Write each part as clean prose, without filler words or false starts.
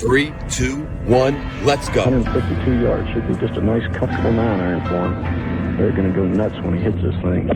3, 2, 1, let's go. 152 yards should be just a nice, comfortable 9-iron for him. They're going to go nuts when he hits this thing.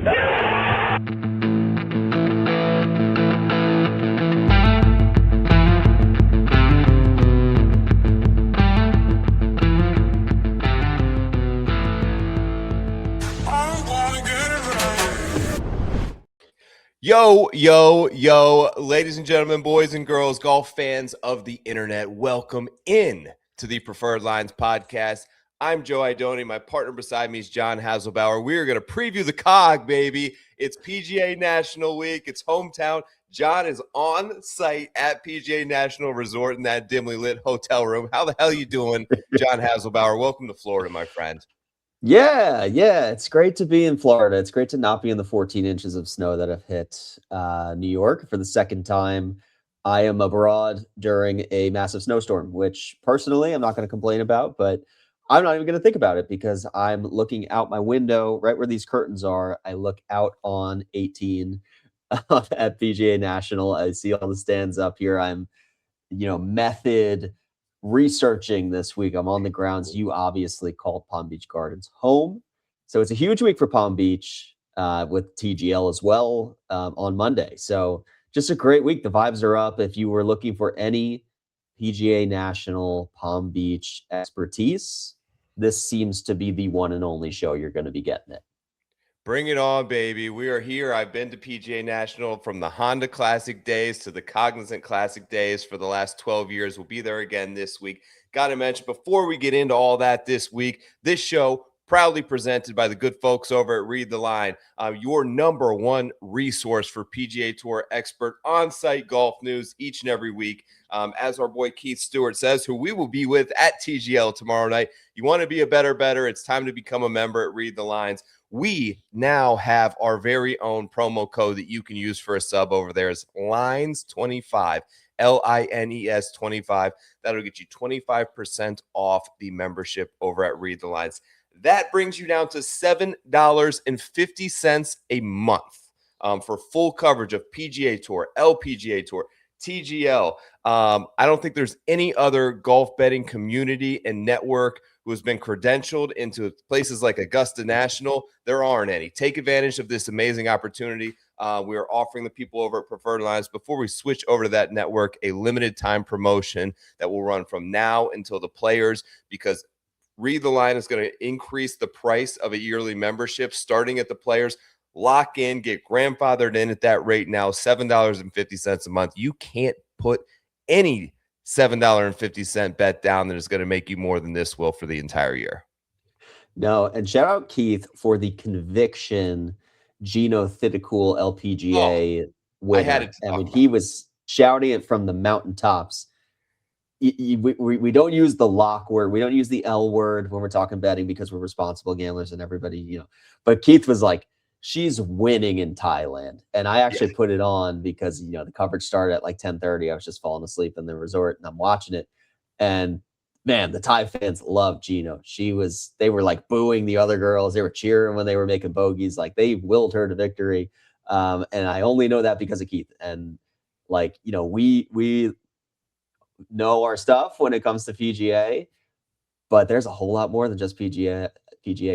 Yo, ladies and gentlemen, boys and girls, golf fans of the internet, welcome in to the Preferred Lines podcast. I'm Joe Idoni. My partner beside me is John Hasselbauer. We are going to preview the COG, baby. It's PGA National Week. It's hometown. John is on site at PGA National Resort in that dimly lit hotel room. How the hell are you doing, John Hasselbauer? Welcome to Florida, my friend. Yeah. It's great to be in Florida. It's great to not be in the 14 inches of snow that have hit New York for the second time. I am abroad during a massive snowstorm, which personally I'm not going to complain about, but I'm not even going to think about it because I'm looking out my window right where these curtains are. I look out on 18 at PGA National. I see all the stands up here. I'm, method researching this week. I'm on the grounds. You obviously called Palm Beach Gardens home. So it's a huge week for Palm Beach with TGL as well on Monday. So just a great week. The vibes are up. If you were looking for any PGA National Palm Beach expertise, this seems to be the one and only show you're going to be getting it. Bring it on, baby. We are here. I've been to PGA National from the Honda Classic days to the Cognizant Classic days for the last 12 years. We'll be there again this week. Got to mention, before we get into all that this week, this show proudly presented by the good folks over at Read the Line, your number one resource for PGA Tour expert on-site golf news each and every week. As our boy Keith Stewart says, who we will be with at TGL tomorrow night. You want to be a better. It's time to become a member at Read the Lines. We now have our very own promo code that you can use for a sub over there. It's LINES25, LINES 25. That'll get you 25% off the membership over at Read the Lines. That brings you down to $7.50 a month for full coverage of PGA Tour, LPGA Tour, TGL. I don't think there's any other golf betting community and network who has been credentialed into places like Augusta National. There aren't any. Take advantage of this amazing opportunity. We are offering the people over at Preferred Lines, before we switch over to that network, a limited time promotion that will run from now until the Players, because Read the Line is going to increase the price of a yearly membership starting at the Players. Lock in, get grandfathered in at that rate now, $7.50 a month. You can't put any $7.50 bet down that is going to make you more than this will for the entire year. No, and shout out Keith for the conviction Gino Thitacool LPGA winner. He was shouting it from the mountaintops. We don't use the lock word. We don't use the L word when we're talking betting because we're responsible gamblers and everybody, But Keith was like, she's winning in Thailand. And I actually put it on because, the coverage started at like 10:30. I was just falling asleep in the resort and I'm watching it. And man, the Thai fans loved Gino. They were like booing the other girls. They were cheering when they were making bogeys. Like they willed her to victory. And I only know that because of Keith. And like, we know our stuff when it comes to PGA, but there's a whole lot more than just PGA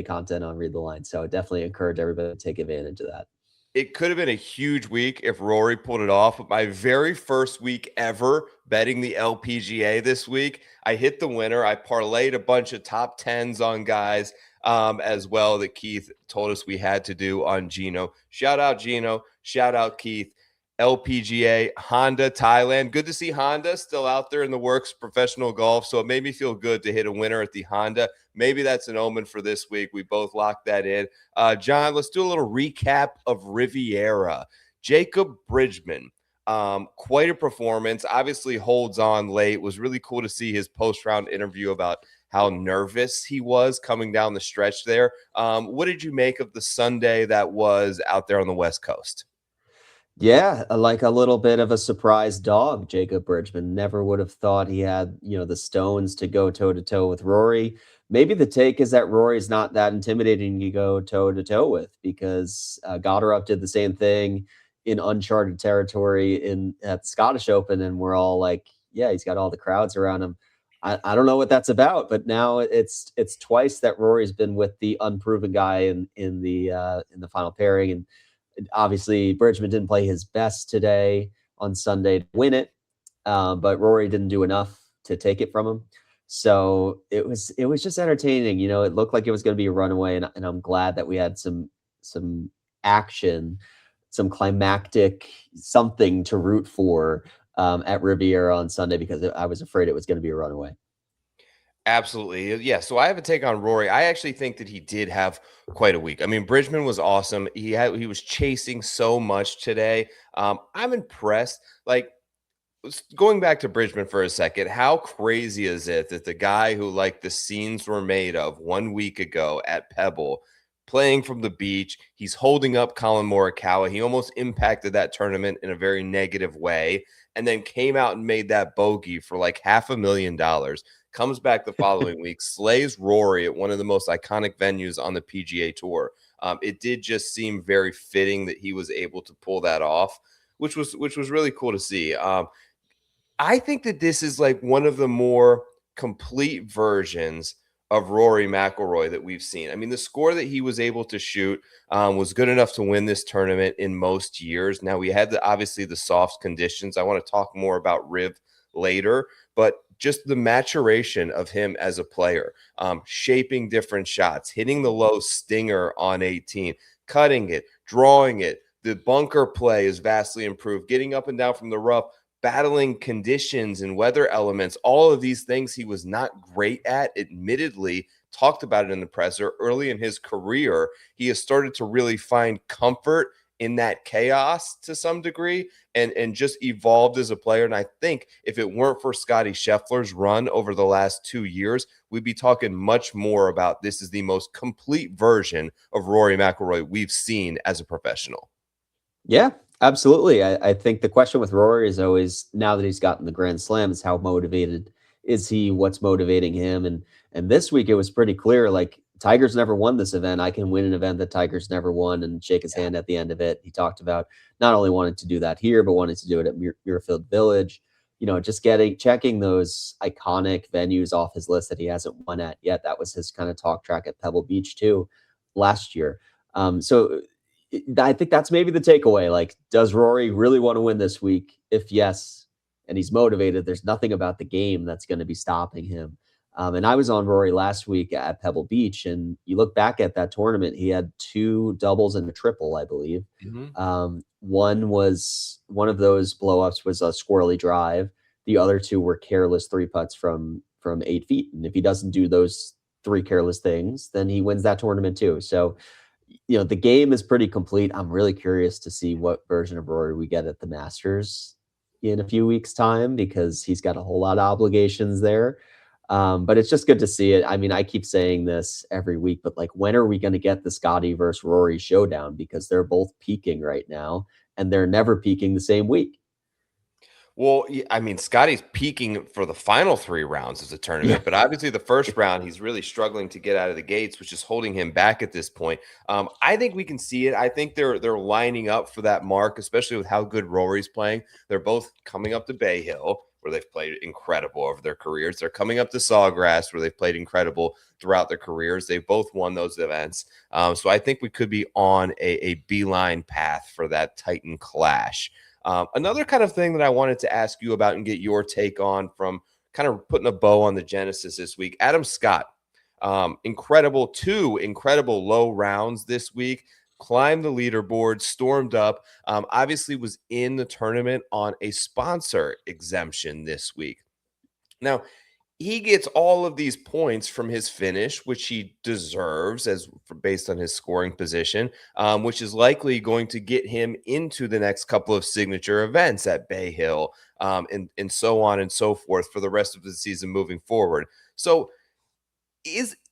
content on Read the Line. So I definitely encourage everybody to take advantage of that. It could have been a huge week if Rory pulled it off. But my very first week ever betting the LPGA this week, I hit the winner. I parlayed a bunch of top tens on guys as well that Keith told us we had to do on Gino. Shout out Gino. Shout out Keith. LPGA, Honda, Thailand. Good to see Honda still out there in the works, professional golf. So it made me feel good to hit a winner at the Honda. Maybe that's an omen for this week. We both locked that in. John, let's do a little recap of Riviera. Jacob Bridgeman, quite a performance. Obviously holds on late. It was really cool to see his post-round interview about how nervous he was coming down the stretch there. What did you make of the Sunday that was out there on the West Coast? Yeah, like a little bit of a surprise dog, Jacob Bridgman. Never would have thought he had, the stones to go toe-to-toe with Rory. Maybe the take is that Rory's not that intimidating to go toe-to-toe with because Goddard did the same thing in uncharted territory at the Scottish Open, and we're all like, yeah, he's got all the crowds around him. I don't know what that's about, but now it's twice that Rory's been with the unproven guy in the final pairing. And obviously Bridgeman didn't play his best today on Sunday to win it, but Rory didn't do enough to take it from him. So it was just entertaining. It looked like it was going to be a runaway, and I'm glad that we had some action, some climactic something to root for at Riviera on Sunday, because I was afraid it was going to be a runaway. Absolutely. Yeah. So I have a take on Rory. I actually think that he did have quite a week. I mean, Bridgeman was awesome. He was chasing so much today. I'm impressed. Like, going back to Bridgeman for a second, how crazy is it that the guy who, like, the scenes were made of 1 week ago at Pebble, playing from the beach, he's holding up Colin Morikawa. He almost impacted that tournament in a very negative way, and then came out and made that bogey for like $500,000. Comes back the following week, slays Rory at one of the most iconic venues on the PGA Tour. It did just seem very fitting that he was able to pull that off, which was really cool to see. I think that this is like one of the more complete versions of Rory McIlroy that we've seen. I mean, the score that he was able to shoot was good enough to win this tournament in most years. Now, we had obviously the soft conditions. I want to talk more about Riv later, but just the maturation of him as a player, shaping different shots, hitting the low stinger on 18, cutting it, drawing it. The bunker play is vastly improved, getting up and down from the rough, battling conditions and weather elements. All of these things he was not great at, admittedly. Talked about it in the presser early in his career. He has started to really find comfort in that chaos to some degree, and just evolved as a player. And I think if it weren't for Scottie Scheffler's run over the last 2 years, we'd be talking much more about this is the most complete version of Rory McIlroy we've seen as a professional. Yeah, absolutely. I think the question with Rory is always, now that he's gotten the Grand Slam, is how motivated is he? What's motivating him? And this week it was pretty clear, like, Tiger's never won this event. I can win an event that Tiger's never won, and shake his hand at the end of it. He talked about not only wanting to do that here, but wanting to do it at Muirfield Village. Just checking those iconic venues off his list that he hasn't won at yet. That was his kind of talk track at Pebble Beach too last year. So I think that's maybe the takeaway. Like, does Rory really want to win this week? If yes, and he's motivated, there's nothing about the game that's going to be stopping him. And I was on Rory last week at Pebble Beach, and you look back at that tournament, he had 2 doubles and a triple, I believe. One of those blow-ups was a squirrely drive. The other 2 were careless 3 putts from 8 feet. And if he doesn't do those 3 careless things, then he wins that tournament too. So, the game is pretty complete. I'm really curious to see what version of Rory we get at the Masters in a few weeks' time, because he's got a whole lot of obligations there. But it's just good to see it. I mean, I keep saying this every week, but like, when are we going to get the Scottie versus Rory showdown? Because they're both peaking right now, and they're never peaking the same week. Well, I mean, Scottie's peaking for the final 3 rounds of the tournament, but obviously the first round, he's really struggling to get out of the gates, which is holding him back at this point. I think we can see it. I think they're lining up for that mark, especially with how good Rory's playing. They're both coming up to Bay Hill, where they've played incredible over their careers. They're coming up to Sawgrass, where they've played incredible throughout their careers. They've both won those events. So I think we could be on a beeline path for that Titan clash. Another kind of thing that I wanted to ask you about and get your take on, from kind of putting a bow on the Genesis this week, Adam Scott, 2 incredible low rounds this week, climbed the leaderboard, stormed up, obviously was in the tournament on a sponsor exemption this week. Now, he gets all of these points from his finish, which he deserves based on his scoring position, which is likely going to get him into the next couple of signature events at Bay Hill, and so on and so forth for the rest of the season moving forward. So,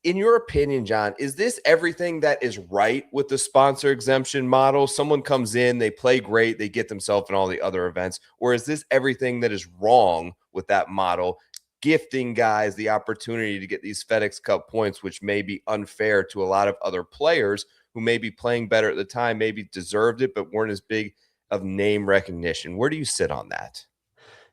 in your opinion, John, is this everything that is right with the sponsor exemption model? Someone comes in, they play great, they get themselves in all the other events, or is this everything that is wrong with that model, gifting guys the opportunity to get these FedEx Cup points, which may be unfair to a lot of other players who may be playing better at the time, maybe deserved it, but weren't as big of name recognition? Where do you sit on that?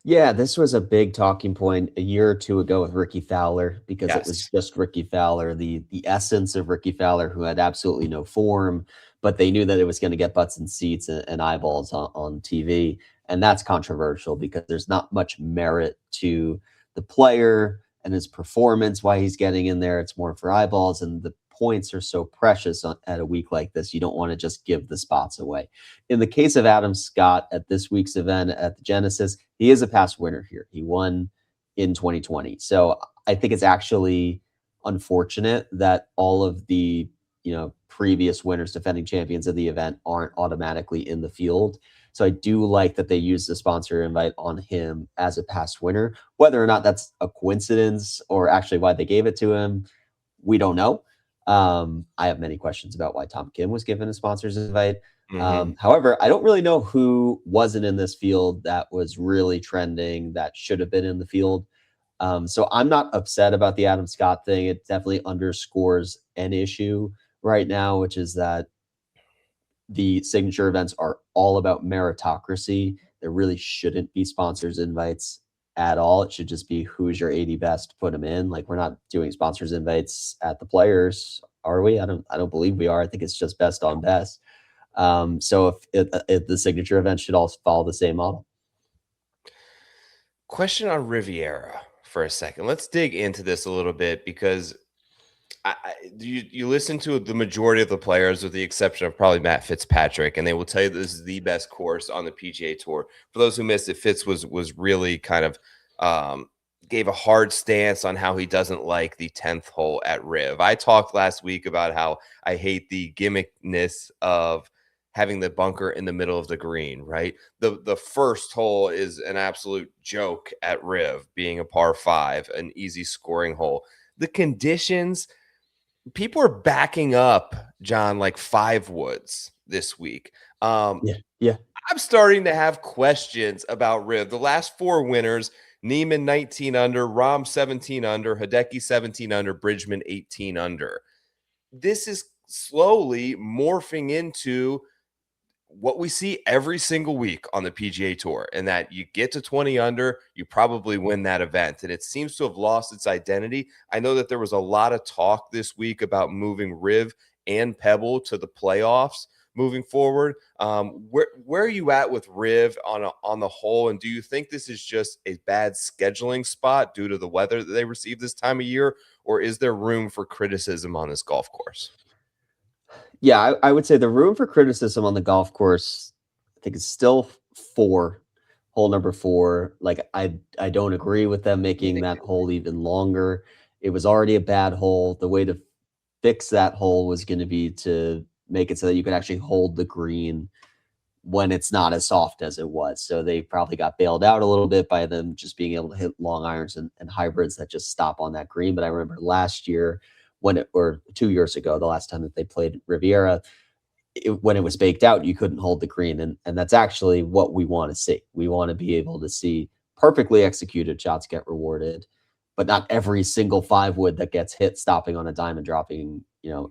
Yeah, this was a big talking point a year or two ago with Ricky Fowler because it was Yes. just Ricky Fowler, the essence of Ricky Fowler, who had absolutely no form, but they knew that it was going to get butts and seats and eyeballs on TV. And that's controversial because there's not much merit to the player and his performance, why he's getting in there. It's more for eyeballs, and the points are so precious at a week like this. You don't want to just give the spots away. In the case of Adam Scott at this week's event at the Genesis, he is a past winner here. He won in 2020. So I think it's actually unfortunate that all of the, previous winners, defending champions of the event aren't automatically in the field. So I do like that they use the sponsor invite on him as a past winner. Whether or not that's a coincidence or actually why they gave it to him, we don't know. I have many questions about why Tom Kim was given a sponsor's invite. However, I don't really know who wasn't in this field that was really trending that should have been in the field. So I'm not upset about the Adam Scott thing. It definitely underscores an issue right now, which is that the signature events are all about meritocracy. There really shouldn't be sponsors invites at all. It should just be who's your 80 best, put them in. Like, we're not doing sponsors invites at the players, are we? I don't believe we are. I think it's just best on best. So if the signature event should also follow the same model. Question on Riviera for a second. Let's dig into this a little bit because you listen to the majority of the players, with the exception of probably Matt Fitzpatrick, and they will tell you this is the best course on the PGA Tour. For those who missed it, Fitz was really kind of gave a hard stance on how he doesn't like the 10th hole at Riv. I talked last week about how I hate the gimmickness of having the bunker in the middle of the green, right? The first hole is an absolute joke at Riv, being a par 5, an easy scoring hole. The conditions, people are backing up, John, like 5 woods this week. Yeah. I'm starting to have questions about Riv. The last 4 winners, Neiman 19 under, Rahm 17 under, Hideki 17 under, Bridgeman 18 under. This is slowly morphing into what we see every single week on the PGA Tour, and that you get to 20 under, you probably win that event. And it seems to have lost its identity. I know that there was a lot of talk this week about moving Riv and Pebble to the playoffs moving forward. Where are you at with Riv on the whole? And do you think this is just a bad scheduling spot due to the weather that they receive this time of year, or is there room for criticism on this golf course? Yeah, I would say the room for criticism on the golf course, I think, is still 4, hole number 4. Like, I don't agree with them making that hole even longer. It was already a bad hole. The way to fix that hole was going to be to make it so that you could actually hold the green when it's not as soft as it was. So they probably got bailed out a little bit by them just being able to hit long irons and hybrids that just stop on that green. But I remember last year, or 2 years ago, the last time that they played Riviera, when it was baked out, you couldn't hold the green. And that's actually what we want to see. We want to be able to see perfectly executed shots get rewarded, but not every single 5 wood that gets hit stopping on a diamond, dropping,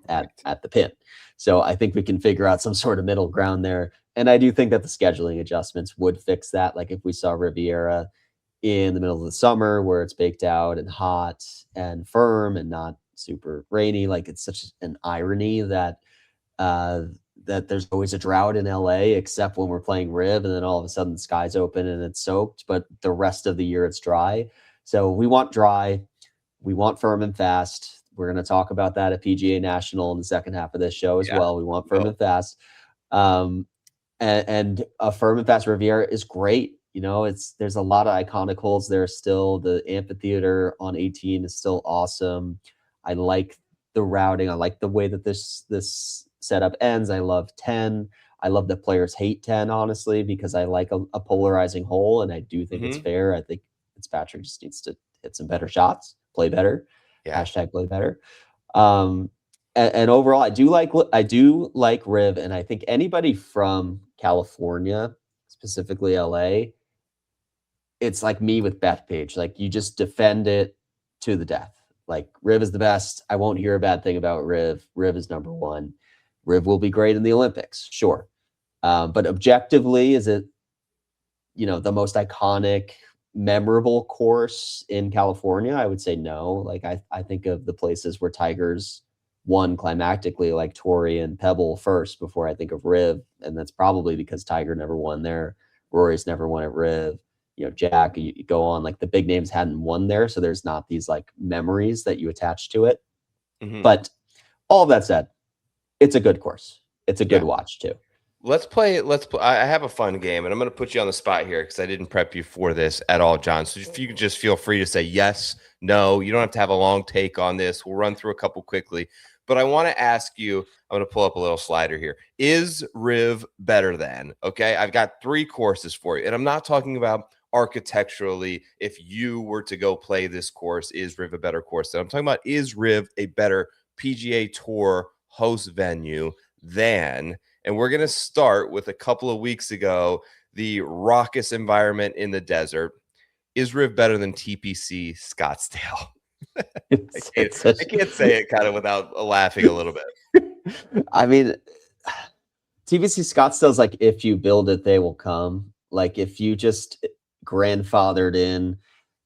at the pin. So I think we can figure out some sort of middle ground there. And I do think that the scheduling adjustments would fix that. Like, if we saw Riviera in the middle of the summer where it's baked out and hot and firm and not super rainy, like, it's such an irony that that there's always a drought in LA, except when we're playing Riv, and then all of a sudden the sky's open and it's soaked, but the rest of the year it's dry. So we want dry, we want firm and fast. We're going to talk about that at PGA National in the second half of this show as well. We want firm and fast. And a firm and fast Riviera is great. There's a lot of iconic holes there still. The amphitheater on 18 is still awesome. I like the routing. I like the way that this setup ends. I love 10. I love that players hate 10, honestly, because I like a polarizing hole, and I do think it's fair. I think Fitzpatrick just needs to hit some better shots, play better. Hashtag play better. And overall, I do like Riv, and I think anybody from California, specifically LA, it's like me with Bethpage. Like, you just defend it to the death. Like, Riv is the best. I won't hear a bad thing about Riv. Riv is number 1. Riv will be great in the Olympics, sure. But objectively, is it, the most iconic, memorable course in California, I would say no. Like I think of the places where Tigers won climactically, like Torrey and Pebble first before I think of Riv, and that's probably because Tiger never won there. Rory's never won at Riv. Jack, you go on, like the big names hadn't won there, so there's not these like memories that you attach to it. Mm-hmm. But all of that said, it's a good course. It's a good watch too. Let's play. I have a fun game, and I'm going to put you on the spot here because I didn't prep you for this at all, John. So if you could just feel free to say yes, no. You don't have to have a long take on this. We'll run through a couple quickly. But I want to ask you, I'm going to pull up a little slider here. Is Riv better than? Okay, I've got 3 courses for you. And I'm not talking about architecturally. If you were to go play this course, is Riv a better course than? I'm talking about, is Riv a better PGA Tour host venue than? And we're going to start with a couple of weeks ago, the raucous environment in the desert. Is Riv better than TPC Scottsdale? I can't say it kind of without laughing a little bit. I mean, TPC Scottsdale's like, if you build it, they will come. Like if you just grandfathered in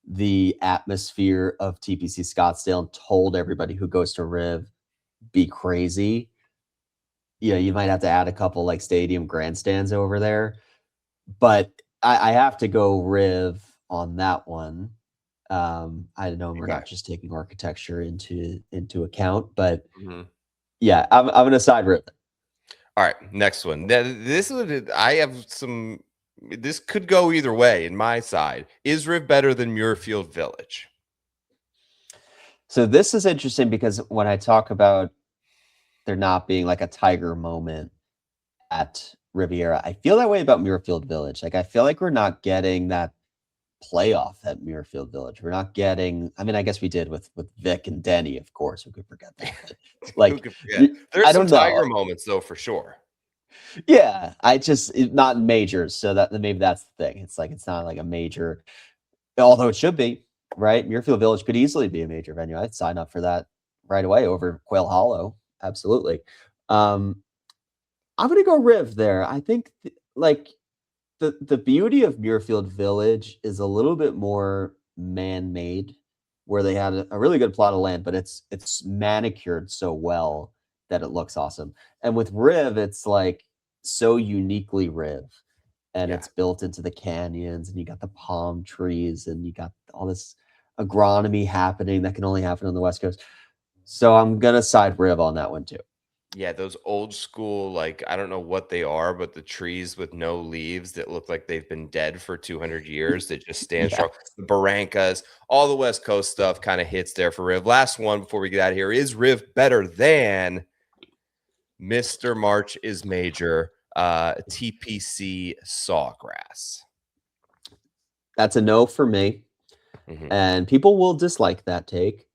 the atmosphere of TPC Scottsdale and told everybody who goes to Riv, be crazy. You might have to add a couple like stadium grandstands over there. But I have to go Riv on that one. I know we're not just taking architecture into account, but yeah, I'm going to side Riv. All right, next one. This could go either way in my side. Is Riv better than Muirfield Village? So this is interesting because when I talk about there not being like a Tiger moment at Riviera, I feel that way about Muirfield Village. Like I feel like we're not getting that playoff at Muirfield Village. We're not getting. I mean, I guess we did with Vic and Denny, of course. Who could forget that? Like, there's some Tiger moments though, for sure. Yeah, not majors. So that maybe that's the thing. It's like it's not like a major, although it should be, right? Muirfield Village could easily be a major venue. I'd sign up for that right away over Quail Hollow. Absolutely. I'm gonna go Riv there. I think like the beauty of Muirfield Village is a little bit more man-made, where they had a really good plot of land, but it's manicured so well that it looks awesome. And with Riv, it's like so uniquely Riv, and it's built into the canyons, and you got the palm trees, and you got all this agronomy happening that can only happen on the West Coast. So I'm gonna side Riv on that one too. Yeah, those old school, like, I don't know what they are, but the trees with no leaves that look like they've been dead for 200 years that just stand strong. The barrancas, all the West Coast stuff kind of hits there for Riv. Last one before we get out of here. Is Riv better than Mr. March is Major, TPC Sawgrass? That's a no for me. And people will dislike that take,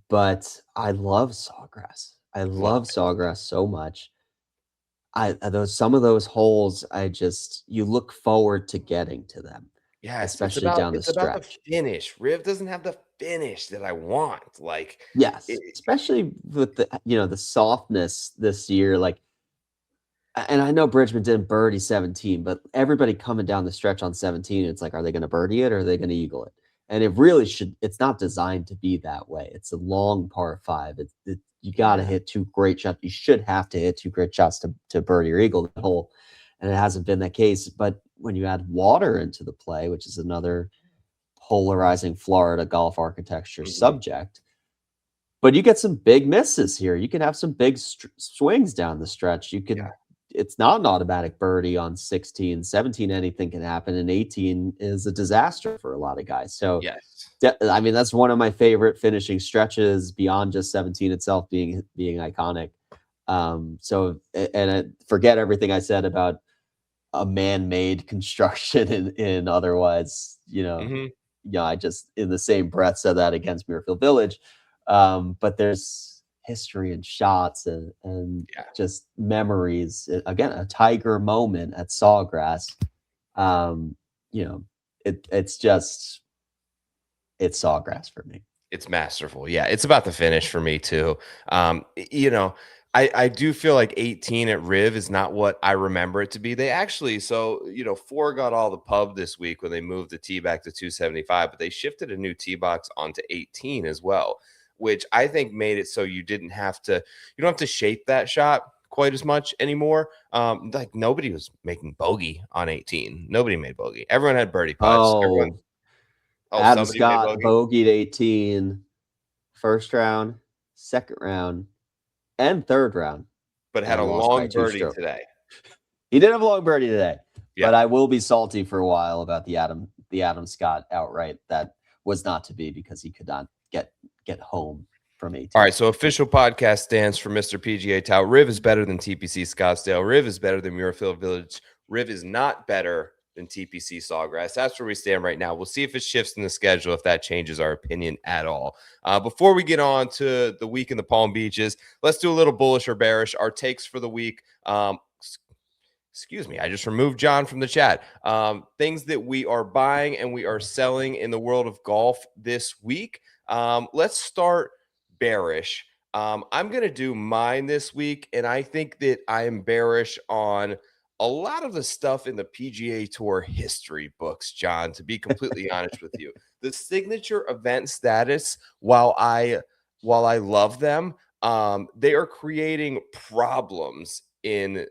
but I love Sawgrass. I love Sawgrass so much. Some of those holes, you look forward to getting to them. Yeah, especially down the stretch. About the finish. Riv doesn't have the finish that I want. Like, yes, especially with the softness this year. Like, and I know Bridgeman didn't birdie 17, but everybody coming down the stretch on 17, it's like, are they going to birdie it or are they going to eagle it? And it really should. It's not designed to be that way. It's a long par 5. You got to hit 2 great shots. You should have to hit 2 great shots to birdie or eagle the hole, and it hasn't been that case. But when you add water into the play, which is another polarizing Florida golf architecture subject, but you get some big misses here. You can have some big swings down the stretch. You can. It's not an automatic birdie on 16, 17. Anything can happen, and 18 is a disaster for a lot of guys. So I mean, that's one of my favorite finishing stretches beyond just 17 itself being iconic. Forget everything I said about a man-made construction in otherwise, I just in the same breath said that against Muirfield Village. But there's history and shots and just memories. Again, a Tiger moment at Sawgrass. It's Sawgrass for me. It's masterful. Yeah, it's about the finish for me too. I do feel like 18 at Riv is not what I remember it to be. They actually, 4 got all the pub this week when they moved the tee back to 275, but they shifted a new tee box onto 18 as well, which I think made it so you don't have to shape that shot quite as much anymore. Like nobody was making bogey on 18. Nobody made bogey. Everyone had birdie putts. Adam Somebody made Scott bogeyed 18, first round, second round, and third round, but had a long birdie today. He did have a long birdie today, but I will be salty for a while about the Adam Scott outright. That was not to be because he could not get home from 18. All right, so official podcast stance for Mr. PGA Tour. Riv is better than TPC Scottsdale. Riv is better than Muirfield Village. Riv is not better than TPC Sawgrass. That's where we stand right now. We'll see if it shifts in the schedule, if that changes our opinion at all. Before we get on to the week in the Palm Beaches, let's do a little bullish or bearish. Our takes for the week. Excuse me, I just removed John from the chat. Things that we are buying and we are selling in the world of golf this week. Let's start bearish. I'm going to do mine this week, and I think that I am bearish on a lot of the stuff in the PGA Tour history books, John, to be completely honest with you. The signature event status, while I love them, they are creating problems in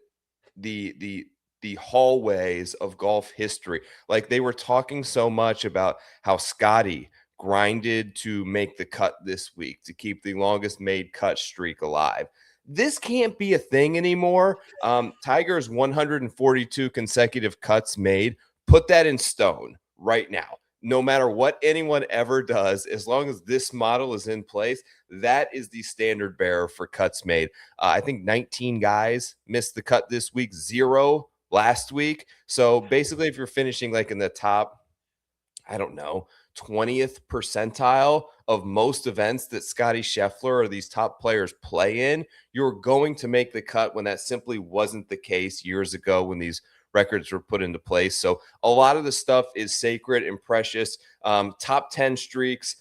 the hallways of golf history. Like they were talking so much about how Scotty grinded to make the cut this week to keep the longest made cut streak alive. This can't be a thing anymore. Tiger's 142 consecutive cuts made. Put that in stone right now. No matter what anyone ever does, as long as this model is in place, that is the standard bearer for cuts made. I think 19 guys missed the cut this week, 0 last week. So basically, if you're finishing like in the top, 20th percentile of most events that Scotty Scheffler or these top players play in, you're going to make the cut when that simply wasn't the case years ago when these records were put into place. So a lot of the stuff is sacred and precious. Top 10 streaks,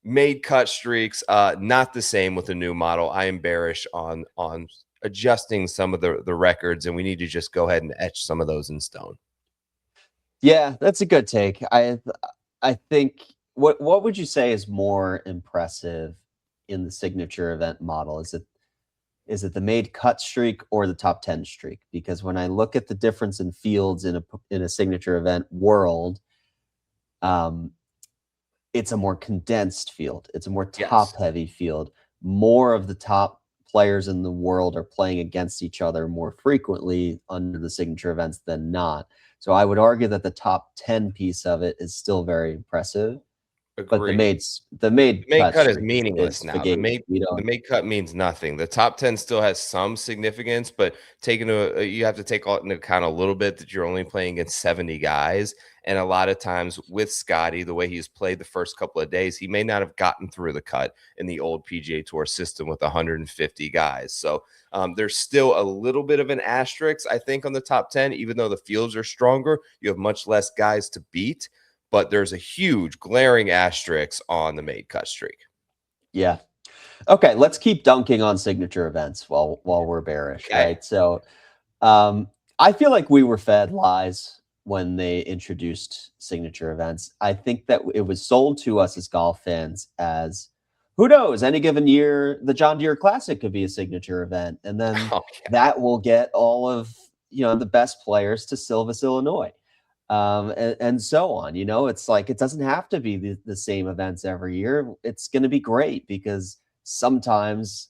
made cut streaks, not the same with the new model. I am bearish on adjusting some of the records, and we need to just go ahead and etch some of those in stone. Yeah, that's a good take. I think what would you say is more impressive in the signature event model? Is it the made cut streak or the top 10 streak? Because when I look at the difference in fields in a signature event world, it's a more condensed field. It's a more top heavy field. More of the top players in the world are playing against each other more frequently under the signature events than not. So I would argue that the top 10 piece of it is still very impressive. Agreed. But the made cut is meaningless now. The made cut means nothing. The top 10 still has some significance, but you have to take into account a little bit that you're only playing against 70 guys. And a lot of times with Scotty, the way he's played the first couple of days, he may not have gotten through the cut in the old PGA Tour system with 150 guys. So there's still a little bit of an asterisk, I think, on the top 10. Even though the fields are stronger, you have much less guys to beat. But there's a huge glaring asterisk on the made cut streak. Yeah. Okay, let's keep dunking on signature events while we're bearish, right? So I feel like we were fed lies when they introduced signature events. I think that it was sold to us as golf fans as, who knows, any given year, the John Deere Classic could be a signature event. And then that will get all of the best players to Silvis, Illinois. And so on. It's like, it doesn't have to be the same events every year. It's going to be great because sometimes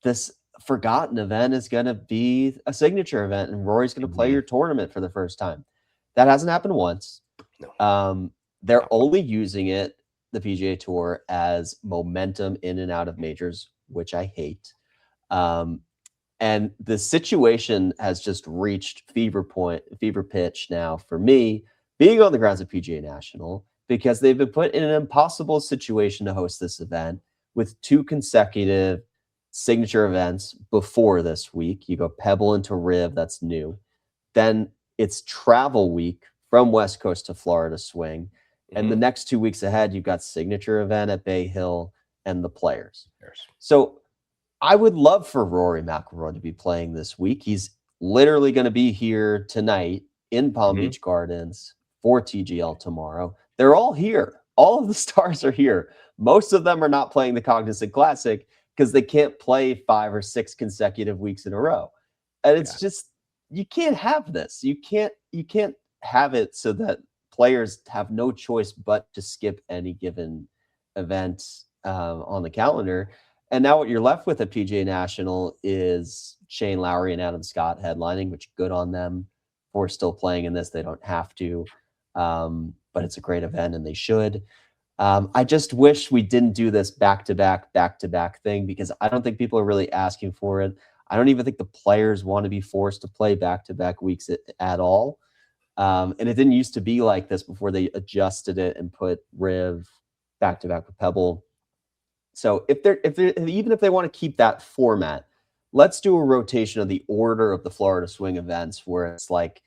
this forgotten event is going to be a signature event and Rory's going to play your tournament for the first time. That hasn't happened once. No. They're only using it, the PGA Tour, as momentum in and out of majors, which I hate. And the situation has just reached fever pitch now for me, being on the grounds of PGA National, because they've been put in an impossible situation to host this event with 2 consecutive signature events before this week. You go Pebble into Riv, that's new. Then it's travel week from West Coast to Florida swing. And the next 2 weeks ahead, you've got signature event at Bay Hill and the Players. So I would love for Rory McIlroy to be playing this week. He's literally going to be here tonight in Palm Beach Gardens for TGL tomorrow. They're all here. All of the stars are here. Most of them are not playing the Cognizant Classic because they can't play 5 or 6 consecutive weeks in a row. And it's just, you can't have this. You can't have it so that players have no choice but to skip any given event on the calendar. And now what you're left with at PGA National is Shane Lowry and Adam Scott headlining, which good on them for still playing in this. They don't have to, but it's a great event and they should. I just wish we didn't do this back-to-back thing because I don't think people are really asking for it. I don't even think the players want to be forced to play back-to-back weeks at all. And it didn't used to be like this before they adjusted it and put Riv back-to-back with Pebble. So even if they want to keep that format, let's do a rotation of the order of the Florida Swing events where it's like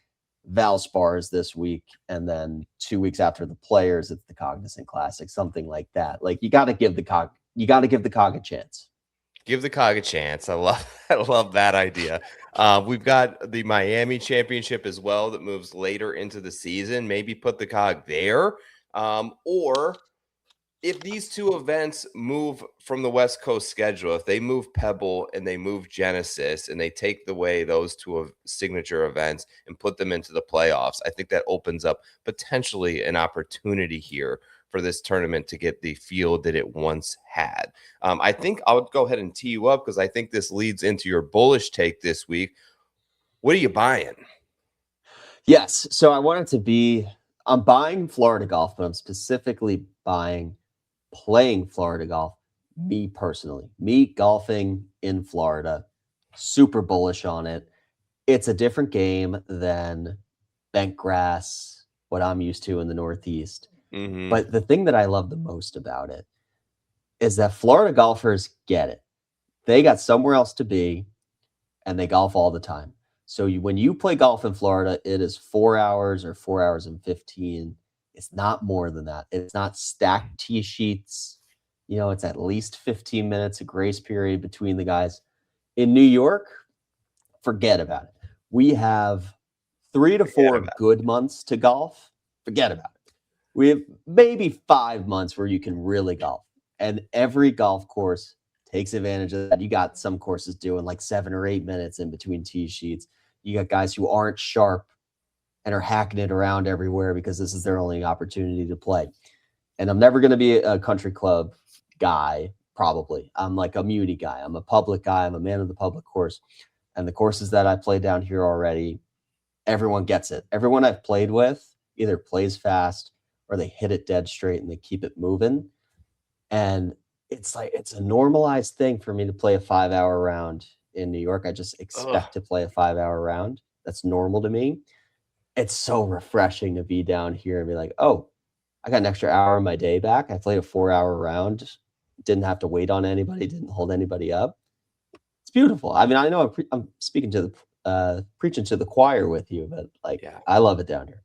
Valspars this week, and then 2 weeks after the Players, it's the Cognizant Classic, something like that. Like you got to give the Cog a chance. Give the Cog a chance. I love that idea. We've got the Miami Championship as well that moves later into the season. Maybe put the Cog there, or if these two events move from the West Coast schedule, if they move Pebble and they move Genesis and they take away those two signature events and put them into the playoffs, I think that opens up potentially an opportunity here for this tournament to get the field that it once had. I think I would go ahead and tee you up because I think this leads into your bullish take this week. What are you buying? Yes. So I want it to be, I'm buying Florida golf, but I'm specifically playing Florida golf, me personally, me golfing in Florida, super bullish on it. It's a different game than bent grass, what I'm used to in the Northeast. But the thing that I love the most about it is that Florida golfers get it. They got somewhere else to be, and they golf all the time. So when you play golf in Florida, it is 4 hours or 4 hours and 15. It's not more than that. It's not stacked tee sheets. It's at least 15 minutes of grace period between the guys. In New York, forget about it. We have 3 to 4 good months to golf. Forget about it. We have maybe 5 months where you can really golf. And every golf course takes advantage of that. You got some courses doing like 7 or 8 minutes in between tee sheets. You got guys who aren't sharp and are hacking it around everywhere because this is their only opportunity to play. And I'm never going to be a country club guy, probably. I'm like a muni guy. I'm a public guy. I'm a man of the public course. And the courses that I play down here already, everyone gets it. Everyone I've played with either plays fast or they hit it dead straight and they keep it moving. And it's a normalized thing for me to play a 5-hour round in New York. I just expect to play a 5-hour round. That's normal to me. It's so refreshing to be down here and be like, oh, I got an extra hour of my day back. I played a 4-hour round. Didn't have to wait on anybody. Didn't hold anybody up. It's beautiful. I mean, I know I'm speaking to preaching to the choir with you, but I love it down here.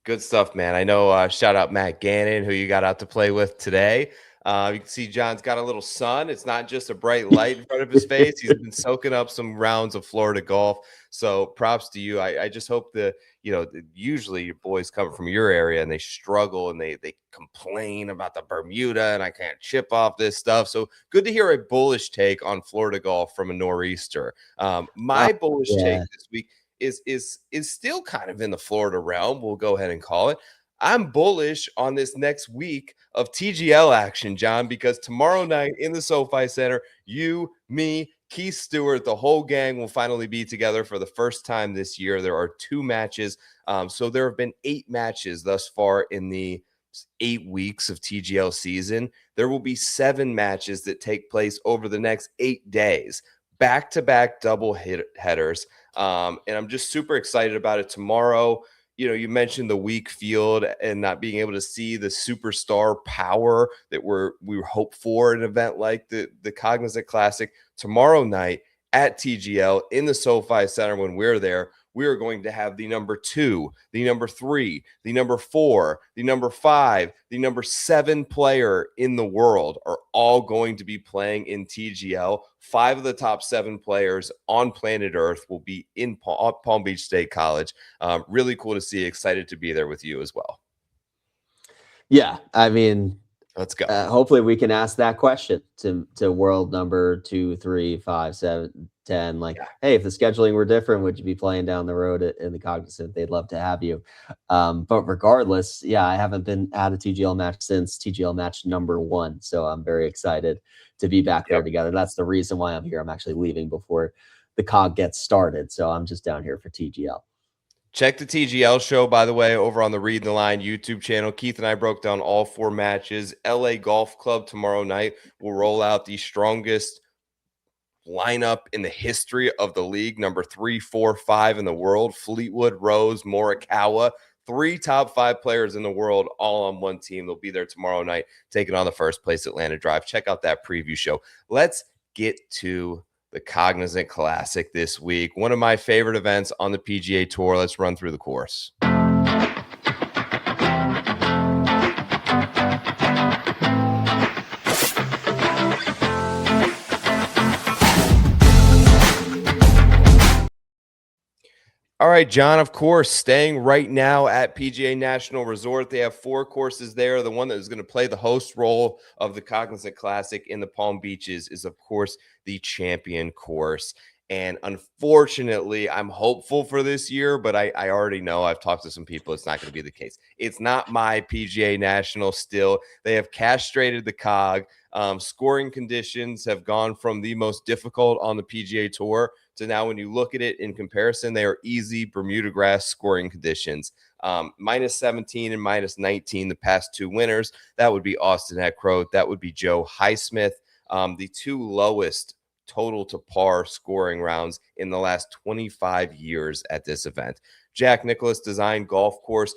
Good stuff, man. I know, shout out Matt Gannon, who you got out to play with today. You can see John's got a little sun. It's not just a bright light in front of his face. He's been soaking up some rounds of Florida golf. So props to you. I just hope that, usually your boys come from your area and they struggle and they complain about the Bermuda and I can't chip off this stuff. So good to hear a bullish take on Florida golf from a nor'easter. My bullish take this week is still kind of in the Florida realm. We'll go ahead and call it. I'm bullish on this next week of TGL action, John, because tomorrow night in the SoFi Center, you, me, Keith Stewart, the whole gang will finally be together for the first time this year. There are 2 matches. So there have been 8 matches thus far in the 8 weeks of TGL season. There will be 7 matches that take place over the next 8 days, back-to-back double headers. And I'm just super excited about it tomorrow. You mentioned the weak field and not being able to see the superstar power that we hope for an event like the Cognizant Classic. Tomorrow night at TGL in the SoFi Center, when we're there, we are going to have the number 2, the number 3, the number 4, the number 5, the number 7 player in the world are all going to be playing in TGL. 5 of the top 7 players on planet Earth will be in Palm Beach State College. Really cool to see. Excited to be there with you as well. Yeah, I mean, let's go. Hopefully we can ask that question to world number 2, 3, 5, 7, 10. Like, hey, if the scheduling were different, would you be playing down the road in the Cognizant? They'd love to have you. But regardless, yeah, I haven't been at a TGL match since TGL match number 1. So I'm very excited to be back there together. That's the reason why I'm here. I'm actually leaving before the COG gets started. So I'm just down here for TGL. Check the TGL show, by the way, over on the Read the Line YouTube channel. Keith and I broke down all 4 matches. LA Golf Club tomorrow night will roll out the strongest lineup in the history of the league. Number 3, 4, 5 in the world. Fleetwood, Rose, Morikawa. 3 top 5 players in the world all on one team. They'll be there tomorrow night taking on the first place Atlanta Drive. Check out that preview show. Let's get to the Cognizant Classic this week. One of my favorite events on the PGA Tour. Let's run through the course. All right, John, of course, staying right now at PGA National Resort. They have 4 courses there. The one that is going to play the host role of the Cognizant Classic in the Palm Beaches is, of course, the Champion course. And unfortunately, I'm hopeful for this year, but I already know, I've talked to some people, it's not going to be the case. It's not my PGA National still. They have castrated the COG. Scoring conditions have gone from the most difficult on the PGA Tour to now, when you look at it in comparison, they are easy Bermuda grass scoring conditions. Minus 17 and minus 19, the past 2 winners. That would be Austin Eckroat. That would be Joe Highsmith. The 2 lowest total to par scoring rounds in the last 25 years at this event. Jack Nicklaus designed golf course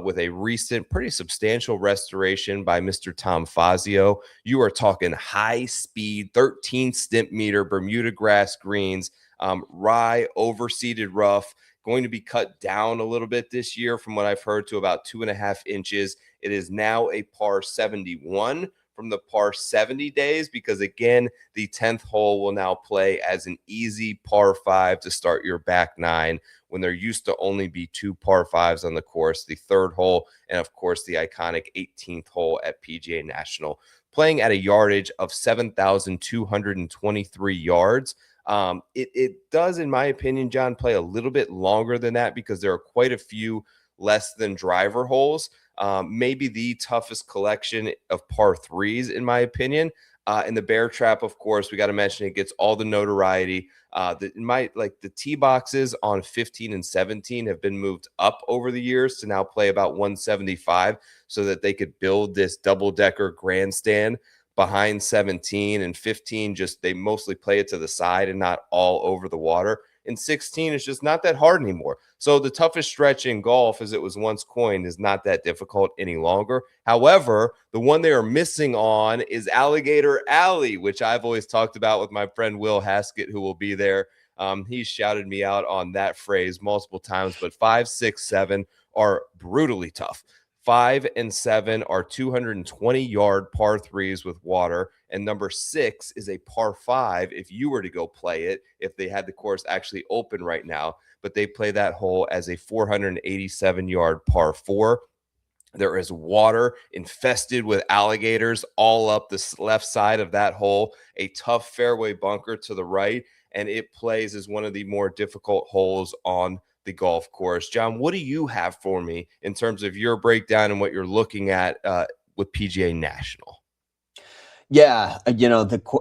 with a recent, pretty substantial restoration by Mr. Tom Fazio. You are talking high speed, 13 stimp meter Bermuda grass greens, rye overseeded rough, going to be cut down a little bit this year from what I've heard to about 2.5 inches. It is now a par 71 from the par 70 days, because again, the 10th hole will now play as an easy par 5 to start your back 9, when there used to only be 2 par 5s on the course, the 3rd hole, and of course the iconic 18th hole at PGA National, playing at a yardage of 7,223 yards. It does, in my opinion, John, play a little bit longer than that, because there are quite a few less than driver holes. Maybe the toughest collection of par 3s, in my opinion. And the Bear Trap, of course, we got to mention, it gets all the notoriety. The tee boxes on 15 and 17 have been moved up over the years to now play about 175, so that they could build this double-decker grandstand behind 17, and 15 just, they mostly play it to the side and not all over the water. And 16 is just not that hard anymore. So the toughest stretch in golf, as it was once coined, is not that difficult any longer. However, the one they are missing on is Alligator Alley, which I've always talked about with my friend Will Haskett, who will be there. He's shouted me out on that phrase multiple times, but 5, 6, 7 are brutally tough. 5 and 7 are 220-yard par 3s with water, and number 6 is a par 5 if you were to go play it, if they had the course actually open right now. But they play that hole as a 487-yard par 4. There is water infested with alligators all up the left side of that hole, a tough fairway bunker to the right, and it plays as one of the more difficult holes on the golf course. John, what do you have for me in terms of your breakdown and what you're looking at with PGA National? Yeah,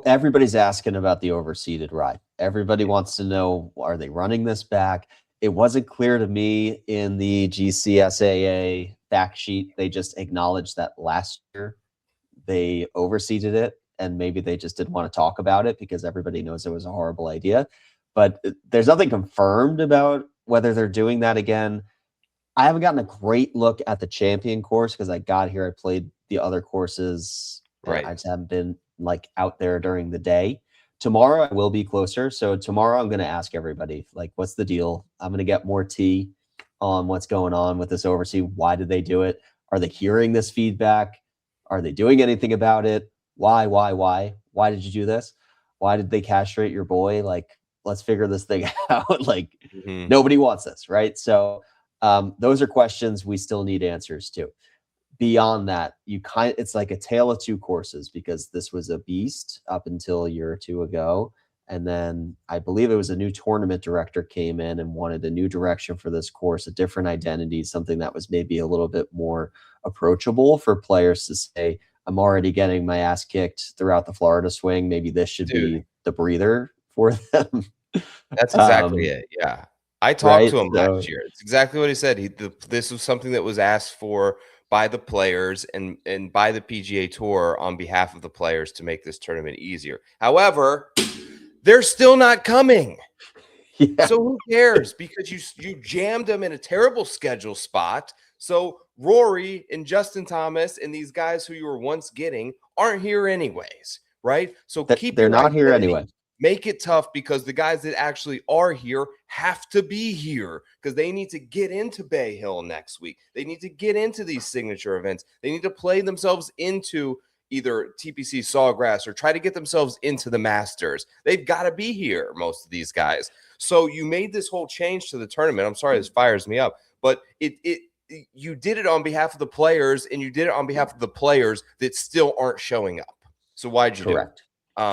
everybody's asking about the overseeded ride. Everybody wants to know, are they running this back? It wasn't clear to me in the GCSAA fact sheet. They just acknowledged that last year they overseeded it, and maybe they just didn't want to talk about it because everybody knows it was a horrible idea. But there's nothing confirmed about whether they're doing that again. I haven't gotten a great look at the Champion course because I got here, I played the other courses. Right. I just haven't been out there during the day. Tomorrow I will be closer. So tomorrow I'm going to ask everybody, what's the deal? I'm going to get more tea on what's going on with this overseas. Why did they do it? Are they hearing this feedback? Are they doing anything about it? Why? Why did you do this? Why did they castrate your boy? Like, let's figure this thing out. Like, nobody wants this, right? So those are questions we still need answers to. Beyond that, it's like a tale of two courses, because this was a beast up until a year or two ago. And then I believe it was a new tournament director came in and wanted a new direction for this course, a different identity, something that was maybe a little bit more approachable for players to say, I'm already getting my ass kicked throughout the Florida swing. Maybe this should be the breather for them. That's exactly it. Yeah. I talked to him last year. It's exactly what he said. This was something that was asked for by the players and by the PGA Tour on behalf of the players to make this tournament easier. However, they're still not coming. Yeah. So who cares? Because you jammed them in a terrible schedule spot. So Rory and Justin Thomas and these guys who you were once getting aren't here anyways, right? So they're not here anyway. Make it tough, because the guys that actually are here have to be here, because they need to get into Bay Hill next week. They need to get into these signature events. They need to play themselves into either TPC Sawgrass or try to get themselves into the Masters. They've got to be here, most of these guys. So you made this whole change to the tournament. I'm sorry, this fires me up, but you did it on behalf of the players, and you did it on behalf of the players that still aren't showing up. So why'd you do it?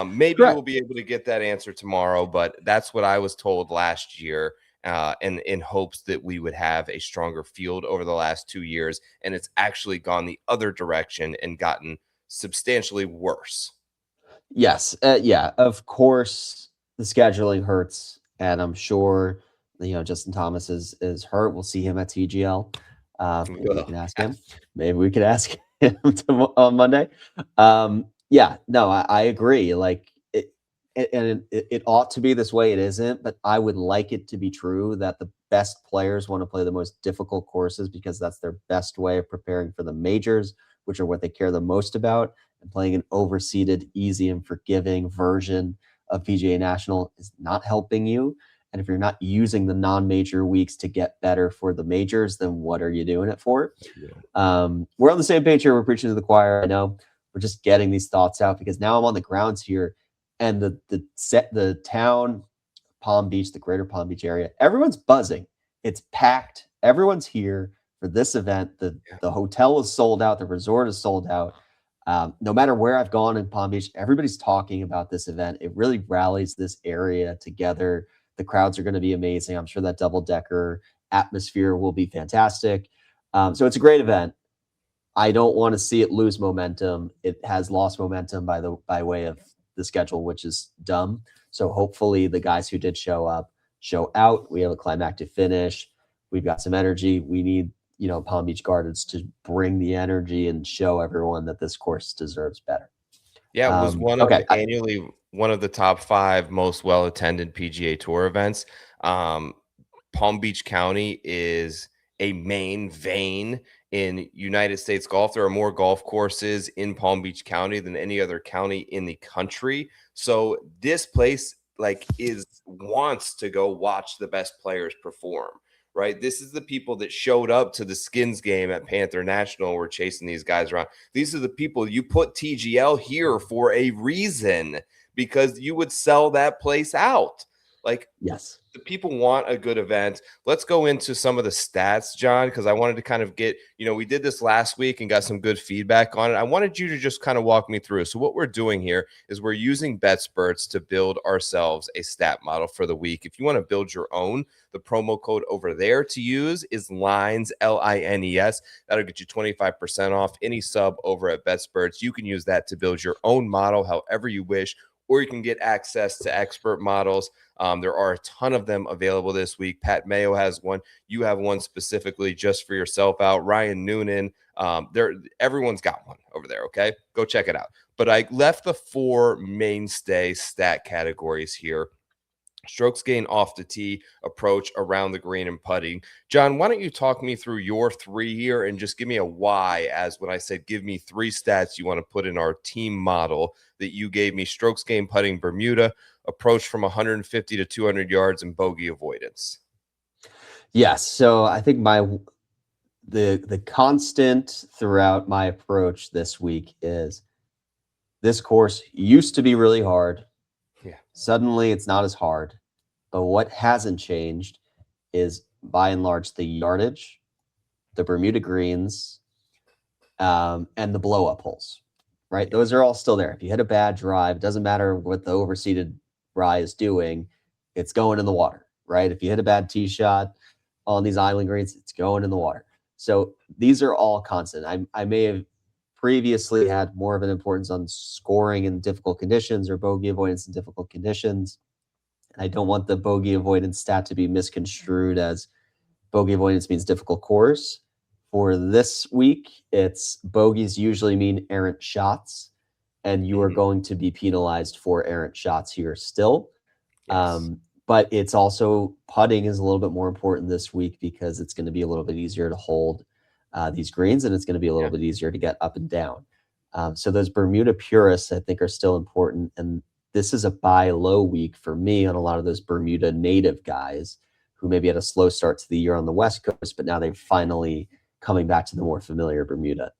Maybe we'll be able to get that answer tomorrow, but that's what I was told last year, and in hopes that we would have a stronger field over the last 2 years. And it's actually gone the other direction and gotten substantially worse. Yes. Yeah, of course the scheduling hurts, and I'm sure, Justin Thomas is hurt. We'll see him at TGL. Maybe we can ask him. Maybe we could ask him on Monday. Yeah, no, I agree. Like it ought to be this way. It isn't, but I would like it to be true that the best players want to play the most difficult courses, because that's their best way of preparing for the majors, which are what they care the most about. And playing an overseeded, easy and forgiving version of PGA National is not helping you. And if you're not using the non-major weeks to get better for the majors, then what are you doing it for? Yeah. We're on the same page here. We're preaching to the choir. I know. We're just getting these thoughts out, because now I'm on the grounds here, and the town, Palm Beach, the greater Palm Beach area, everyone's buzzing. It's packed. Everyone's here for this event. The hotel is sold out. The resort is sold out. No matter where I've gone in Palm Beach, everybody's talking about this event. It really rallies this area together. The crowds are going to be amazing. I'm sure that double-decker atmosphere will be fantastic. So it's a great event. I don't want to see it lose momentum. It has lost momentum by way of the schedule, which is dumb. So hopefully the guys who did show up show out. We have a climactic finish. We've got some energy. We need, Palm Beach Gardens to bring the energy and show everyone that this course deserves better. Yeah, it was annually one of the top 5 most well-attended PGA Tour events. Palm Beach County is a main vein in United States golf. There are more golf courses in Palm Beach County than any other county in the country. So this place wants to go watch the best players perform, right? This is the people that showed up to the Skins game at Panther National. We're chasing these guys around. These are the people you put TGL here for a reason, because you would sell that place out. Like, yes, the people want a good event. Let's go into some of the stats, John, because I wanted to kind of get, we did this last week and got some good feedback on it. I wanted you to just kind of walk me through. So what we're doing here is we're using BetSperts to build ourselves a stat model for the week. If you want to build your own, the promo code over there to use is LINES, LINES. That'll get you 25% off any sub over at BetSperts. You can use that to build your own model however you wish, or you can get access to expert models. There are a ton of them available this week. Pat Mayo has one. You have one specifically just for yourself out. Ryan Noonan. Everyone's got one over there, okay? Go check it out. But I left the 4 mainstay stat categories here. Strokes gained off the tee, approach, around the green, and putting. John, why don't you talk me through your 3 here and just give me a why, as when I said give me 3 stats you want to put in our team model that you gave me: strokes gained, putting, Bermuda, approach from 150 to 200 yards, and bogey avoidance. Yes. So I think the constant throughout my approach this week is This course used to be really hard. Yeah. Suddenly it's not as hard. But what hasn't changed is, by and large, the yardage, the Bermuda greens, and the blow-up holes, right? Yeah. Those are all still there. If you hit a bad drive, it doesn't matter what the overseeded rye is doing, it's going in the water, right? If you hit a bad tee shot on these island greens, it's going in the water. So these are all constant. I may have previously had more of an importance on scoring in difficult conditions or bogey avoidance in difficult conditions. I don't want the bogey avoidance stat to be misconstrued as bogey avoidance means difficult course. For this week, it's bogeys usually mean errant shots, and you are going to be penalized for errant shots here still. Yes. But it's also, putting is a little bit more important this week because it's going to be a little bit easier to hold these greens, and it's going to be a little bit easier to get up and down. So those Bermuda purists, I think, are still important. And this is a buy low week for me on a lot of those Bermuda native guys who maybe had a slow start to the year on the West Coast, but now they're finally coming back to the more familiar Bermuda.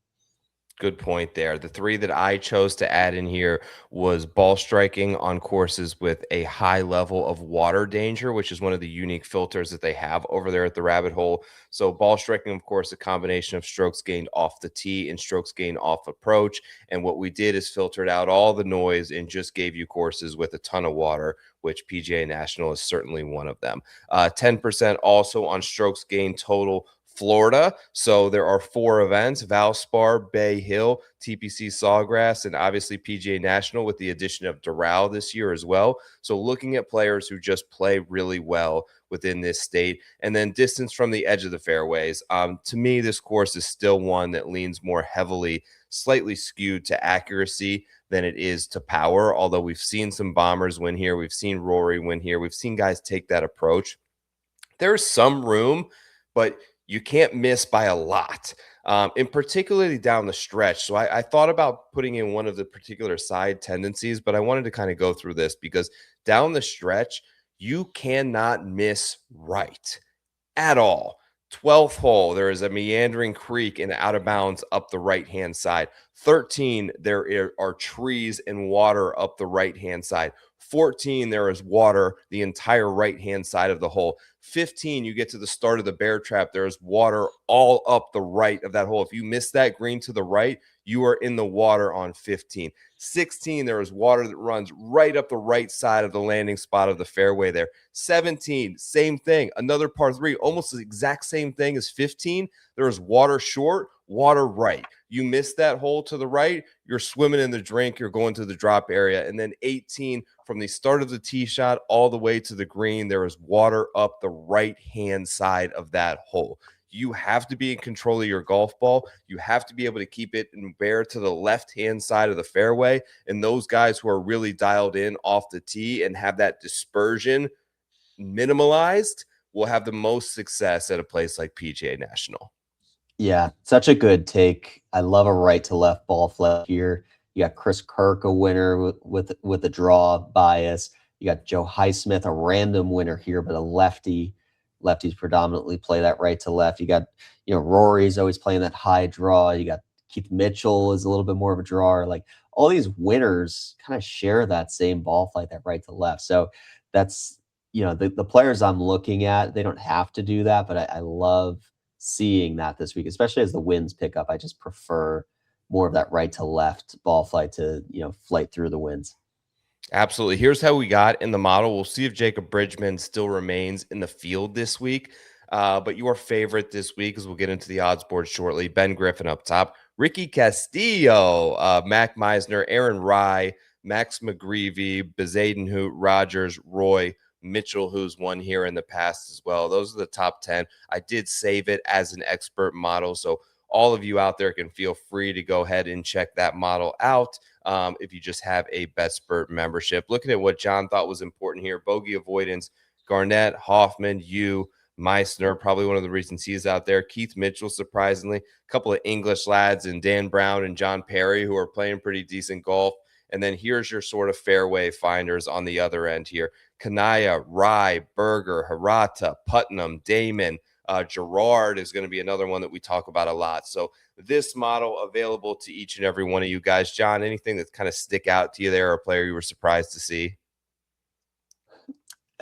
Good point there. The three that I chose to add in here was ball striking on courses with a high level of water danger, which is one of the unique filters that they have over there at the Rabbit Hole. So ball striking, of course, a combination of strokes gained off the tee and strokes gained off approach. And what we did is filtered out all the noise and just gave you courses with a ton of water, which PGA National is certainly one of them. 10% also on strokes gained total Florida. So there are 4 events: Valspar, Bay Hill, TPC Sawgrass, and obviously PGA National, with the addition of Doral this year as well. So looking at players who just play really well within this state. And then distance from the edge of the fairways. To me, this course is still one that leans more heavily, slightly skewed to accuracy than it is to power. Although we've seen some bombers win here. We've seen Rory win here. We've seen guys take that approach. There's some room, but you can't miss by a lot, and particularly down the stretch. So I thought about putting in one of the particular side tendencies, but I wanted to kind of go through this because down the stretch, you cannot miss right at all. 12th hole, there is a meandering creek and out of bounds up the right-hand side. 13, there are trees and water up the right-hand side. 14, there is water the entire right-hand side of the hole. 15, you get to the start of the bear trap. There's water all up the right of that hole. If you miss that green to the right, you are in the water on 15. 16, there is water that runs right up the right side of the landing spot of the fairway there. 17, same thing. Another par 3, almost the exact same thing as 15. There is water short, water right. You miss that hole to the right, you're swimming in the drink, you're going to the drop area. And then 18, from the start of the tee shot all the way to the green, there is water up the right-hand side of that hole. You have to be in control of your golf ball. You have to be able to keep it and bear to the left-hand side of the fairway. And those guys who are really dialed in off the tee and have that dispersion minimalized will have the most success at a place like PGA National. Yeah, such a good take. I love a right to left ball flip here. You got Chris Kirk, a winner with a draw bias. You got Joe Highsmith, a random winner here, but a lefty. Lefties predominantly play that right to left. You got, Rory's always playing that high draw. You got Keith Mitchell is a little bit more of a drawer. Like, all these winners kind of share that same ball flight, that right to left. So that's, the players I'm looking at, they don't have to do that, but I love seeing that this week, especially as the winds pick up. I just prefer more of that right to left ball flight to, flight through the winds. Absolutely. Here's how we got in the model. We'll see if Jacob Bridgeman still remains in the field this week. But your favorite this week, as we'll get into the odds board shortly, Ben Griffin up top, Ricky Castillo, Mac Meisner, Aaron Rye, Max McGreevy, Bezadenhout, Rogers, Roy, Mitchell, who's won here in the past as well. Those are the top 10. I did save it as an expert model, so all of you out there can feel free to go ahead and check that model out if you just have a BetSpurt membership. Looking at what John thought was important here: bogey avoidance, Garnett, Hoffman, Meissner, probably one of the reasons he's out there. Keith Mitchell, surprisingly, a couple of English lads, and Dan Brown and John Perry, who are playing pretty decent golf. And then here's your sort of fairway finders on the other end here: Kanaya, Rye, Berger, Hirata, Putnam, Damon. Gerard is going to be another one that we talk about a lot. So this model available to each and every one of you guys. John, anything that kind of stick out to you there, or a player you were surprised to see?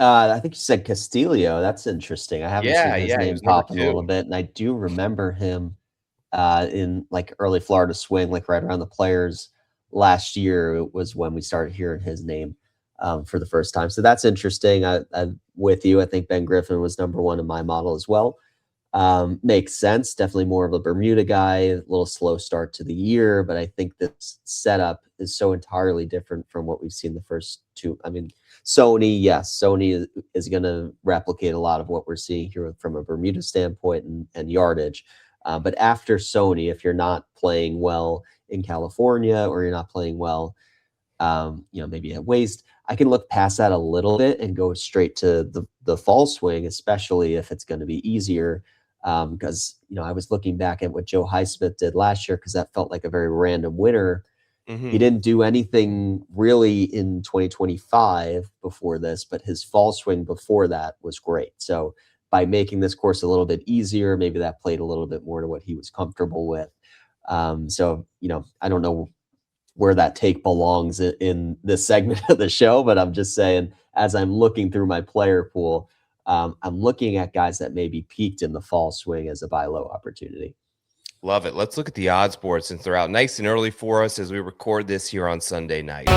I think you said Castillo. That's interesting. I haven't seen his name pop in a little bit, and I do remember him in like early Florida swing, like right around the Players last year was when we started hearing his name for the first time. So that's interesting. I'm with you. I think Ben Griffin was number one in my model as well. Makes sense. Definitely more of a Bermuda guy, a little slow start to the year, but I think this setup is so entirely different from what we've seen the first two. I mean, Sony, yes, Sony is going to replicate a lot of what we're seeing here from a Bermuda standpoint and yardage. But after Sony, if you're not playing well in California or you're not playing well, maybe at waist, I can look past that a little bit and go straight to the fall swing, especially if it's going to be easier. Because I was looking back at what Joe Highsmith did last year because that felt like a very random winner. Mm-hmm. He didn't do anything really in 2025 before this, but his fall swing before that was great. So by making this course a little bit easier, maybe that played a little bit more to what he was comfortable with. I don't know where that take belongs in this segment of the show, but I'm just saying, as I'm looking through my player pool, I'm looking at guys that maybe peaked in the fall swing as a buy low opportunity. Love it. Let's look at the odds board since they're out nice and early for us as we record this here on Sunday night.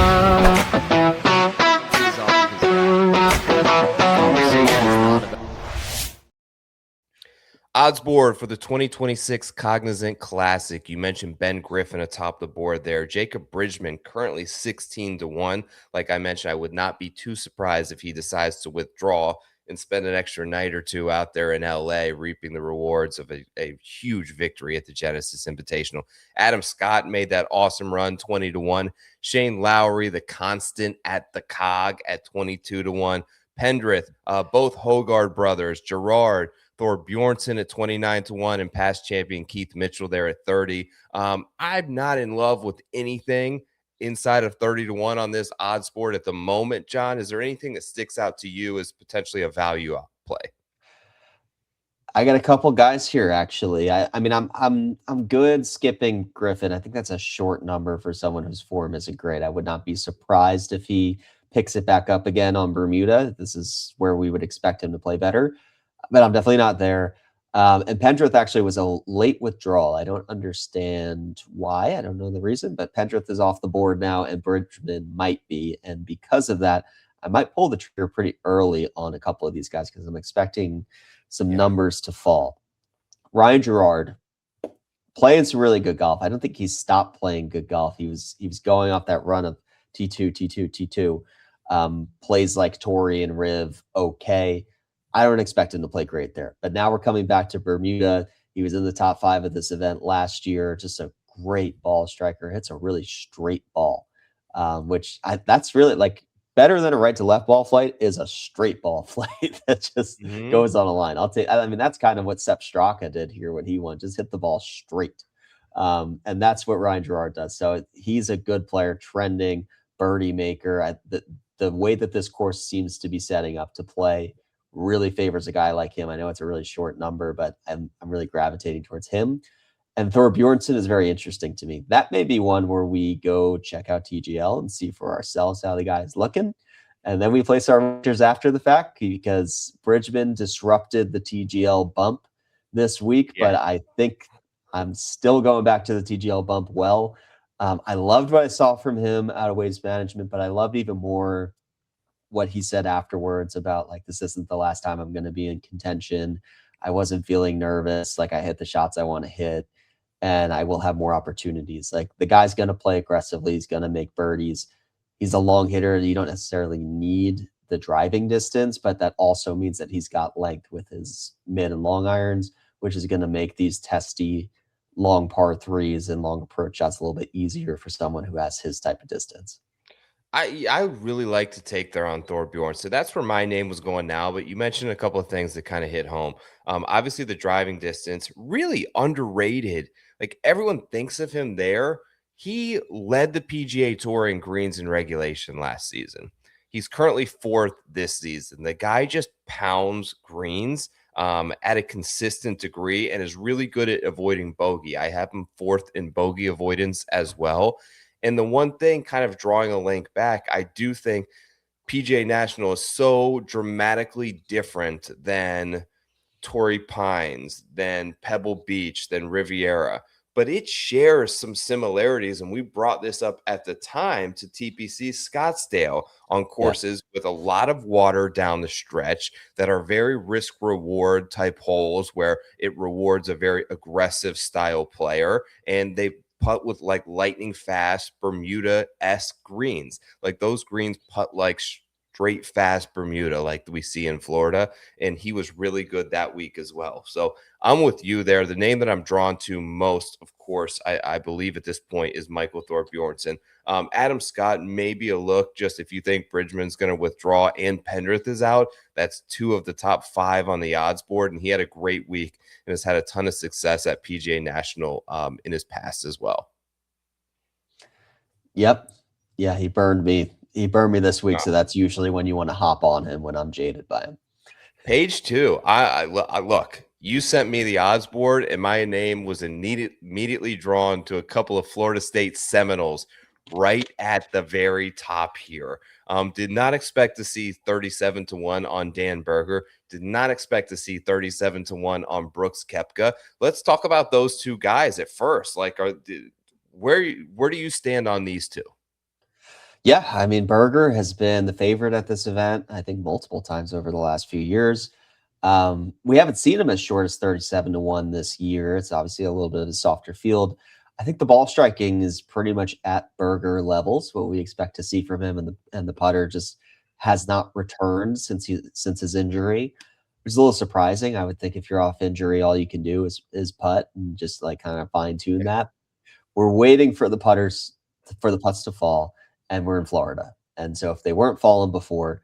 Odds board for the 2026 Cognizant Classic. You mentioned Ben Griffin atop the board there. Jacob Bridgeman currently 16-1. Like I mentioned, I would not be too surprised if he decides to withdraw and spend an extra night or two out there in LA reaping the rewards of a huge victory at the Genesis Invitational. Adam Scott made that awesome run 20-1. Shane Lowry, the constant at the Cog at 22-1. Pendrith, both Hogard brothers, Gerard, Thor Bjornsson at 29-1, and past champion Keith Mitchell there at 30. I'm not in love with anything inside of 30-1 on this odds board at the moment. John, is there anything that sticks out to you as potentially a value play? I got a couple guys here actually. I'm good skipping Griffin. I think that's a short number for someone whose form isn't great. I would not be surprised if he picks it back up again on Bermuda. This is where we would expect him to play better, but I'm definitely not there. And Pendrith actually was a late withdrawal. I don't understand why. I don't know the reason, but Pendrith is off the board now and Bridgeman might be. And because of that, I might pull the trigger pretty early on a couple of these guys because I'm expecting some numbers to fall. Ryan Gerard playing some really good golf. I don't think he's stopped playing good golf. He was going off that run of T2, T2, T2. Plays like Torrey and Riv okay. I don't expect him to play great there. But now we're coming back to Bermuda. He was in the top 5 of this event last year. Just a great ball striker. Hits a really straight ball, that's really like better than a right to left ball flight is a straight ball flight that just goes on a line. That's kind of what Sepp Straka did here when he won. Just hit the ball straight. And that's what Ryan Gerard does. So he's a good player, trending birdie maker. The way that this course seems to be setting up to play really favors a guy like him. I know it's a really short number, but I'm really gravitating towards him. And Thor Bjornsson is very interesting to me. That may be one where we go check out TGL and see for ourselves how the guy is looking. And then we place our rosters after the fact because Bridgeman disrupted the TGL bump this week, but I think I'm still going back to the TGL bump well. I loved what I saw from him out of Waves Management, but I loved even more what he said afterwards about like, this isn't the last time I'm going to be in contention. I wasn't feeling nervous. Like I hit the shots I want to hit and I will have more opportunities. Like the guy's going to play aggressively. He's going to make birdies. He's a long hitter. You don't necessarily need the driving distance, but that also means that he's got length with his mid and long irons, which is going to make these testy long par threes and long approach shots a little bit easier for someone who has his type of distance. I really like to take there on Thor Bjornsson. So that's where my name was going now, but you mentioned a couple of things that kind of hit home. Obviously the driving distance, really underrated. Like everyone thinks of him there. He led the PGA Tour in greens in regulation last season. He's currently 4th this season. The guy just pounds greens. at a consistent degree and is really good at avoiding bogey. I have him fourth in bogey avoidance as well. And the one thing, kind of drawing a link back, I do think PGA National is so dramatically different than Torrey Pines, than Pebble Beach, than Riviera, but it shares some similarities. And we brought this up at the time to TPC Scottsdale on courses with a lot of water down the stretch that are very risk reward type holes where it rewards a very aggressive style player. And they putt with like lightning fast Bermuda-esque greens. Like those greens putt like straight fast Bermuda like we see in Florida. And he was really good that week as well. So I'm with you there. The name that I'm drawn to most, of course, I believe at this point is Michael Thorpe Bjornsson. Adam Scott, maybe a look just if you think Bridgman's going to withdraw and Pendrith is out. That's 2 of the top 5 on the odds board. And he had a great week and has had a ton of success at PGA National in his past as well. Yep. Yeah, he burned me. He burned me this week, so that's usually when you want to hop on him when I'm jaded by him. Page 2. I look. You sent me the odds board, and my name was immediately drawn to a couple of Florida State Seminoles right at the very top here. Did not expect to see 37-1 on Dan Berger. Did not expect to see 37-1 on Brooks Koepka. Let's talk about those two guys at first. Like, where do you stand on these two? Yeah, I mean, Berger has been the favorite at this event, I think, multiple times over the last few years. We haven't seen him as short as 37-1 this year. It's obviously a little bit of a softer field. I think the ball striking is pretty much at Berger levels, what we expect to see from him, and the putter just has not returned since his injury. It's a little surprising. I would think if you're off injury, all you can do is putt and just like kind of fine tune that. We're waiting for the putts to fall, and we're in Florida. And so if they weren't falling before,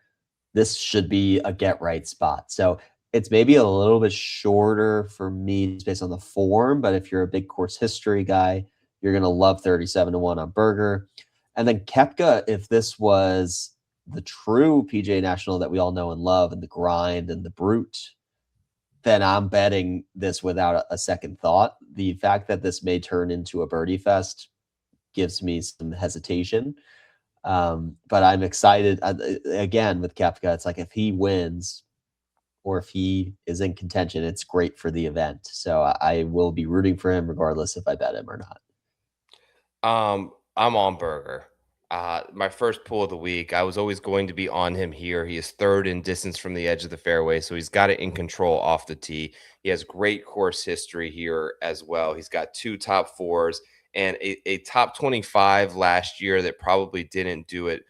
this should be a get right spot. So it's maybe a little bit shorter for me just based on the form, but if you're a big course history guy, you're going to love 37-1 on Berger. And then Koepka, if this was the true PGA National that we all know and love, and the grind and the brute, then I'm betting this without a second thought. The fact that this may turn into a birdie fest gives me some hesitation. But I'm excited. Again, with Koepka, it's like if he wins or if he is in contention, it's great for the event. So I will be rooting for him regardless if I bet him or not. I'm on Berger. My first pull of the week, I was always going to be on him here. He is third in distance from the edge of the fairway, so he's got it in control off the tee. He has great course history here as well. He's got 2 top 4s and a top 25 last year that probably didn't do it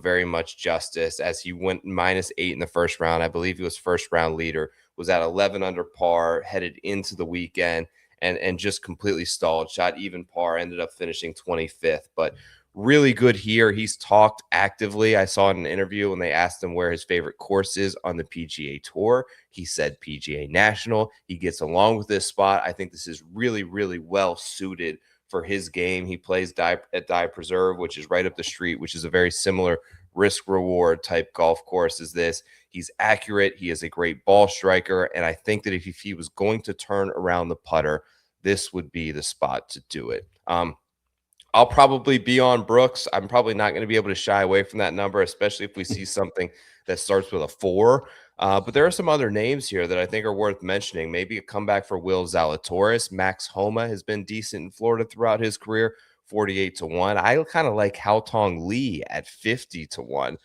very much justice, as he went -8 in the first round. I believe he was first round leader, was at 11 under par, headed into the weekend, and just completely stalled, shot even par, ended up finishing 25th. But really good here. He's talked actively. I saw in an interview when they asked him where his favorite course is on the PGA Tour. He said PGA National. He gets along with this spot. I think this is really, really well suited for his game. He plays at Dye Preserve, which is right up the street, which is a very similar risk reward type golf course as this. He's accurate. He is a great ball striker. And I think that if he was going to turn around the putter, this would be the spot to do it. I'll probably be on Brooks. I'm probably not going to be able to shy away from that number, especially if we see something that starts with a 4. But there are some other names here that I think are worth mentioning. Maybe a comeback for Will Zalatoris. Max Homa has been decent in Florida throughout his career, 48-1. I kind of like Haotong Li at 50-1.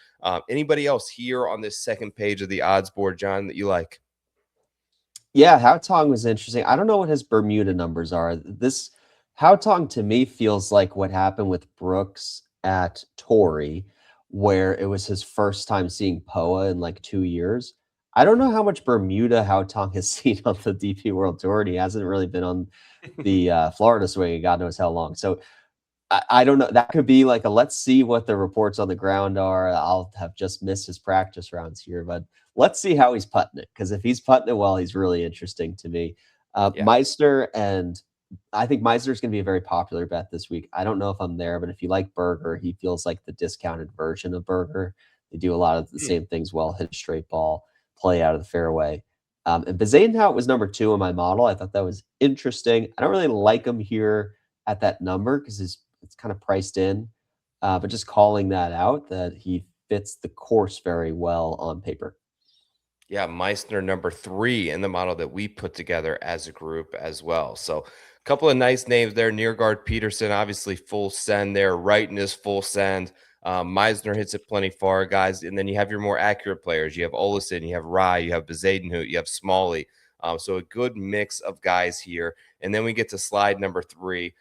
Anybody else here on this second page of the odds board, John, that you like? Yeah, Haotong was interesting. I don't know what his Bermuda numbers are. This Haotong to me feels like what happened with Brooks at Torrey, where it was his first time seeing POA in like 2 years. I don't know how much Bermuda Haotong has seen on the DP World Tour, and he hasn't really been on the Florida swing in God knows how long. So I don't know. That could be like a let's see what the reports on the ground are. I'll have just missed his practice rounds here, but let's see how he's putting it. Because if he's putting it well, he's really interesting to me. Meister, and I think Meister is going to be a very popular bet this week. I don't know if I'm there, but if you like Berger, he feels like the discounted version of Berger. They do a lot of the same things well, hit a straight ball, play out of the fairway. And Bezuidenhout was number 2 in my model. I thought that was interesting. I don't really like him here at that number because it's kind of priced in. But just calling that out, that he fits the course very well on paper. Yeah, Meissner number 3 in the model that we put together as a group as well. So a couple of nice names there. Neargard Peterson, obviously full send there. Wrighton is full send. Meisner hits it plenty far, guys. And then you have your more accurate players. You have Olesen, you have Rye, you have Bezuidenhout, you have Smalley. So a good mix of guys here. And then we get to slide number 3.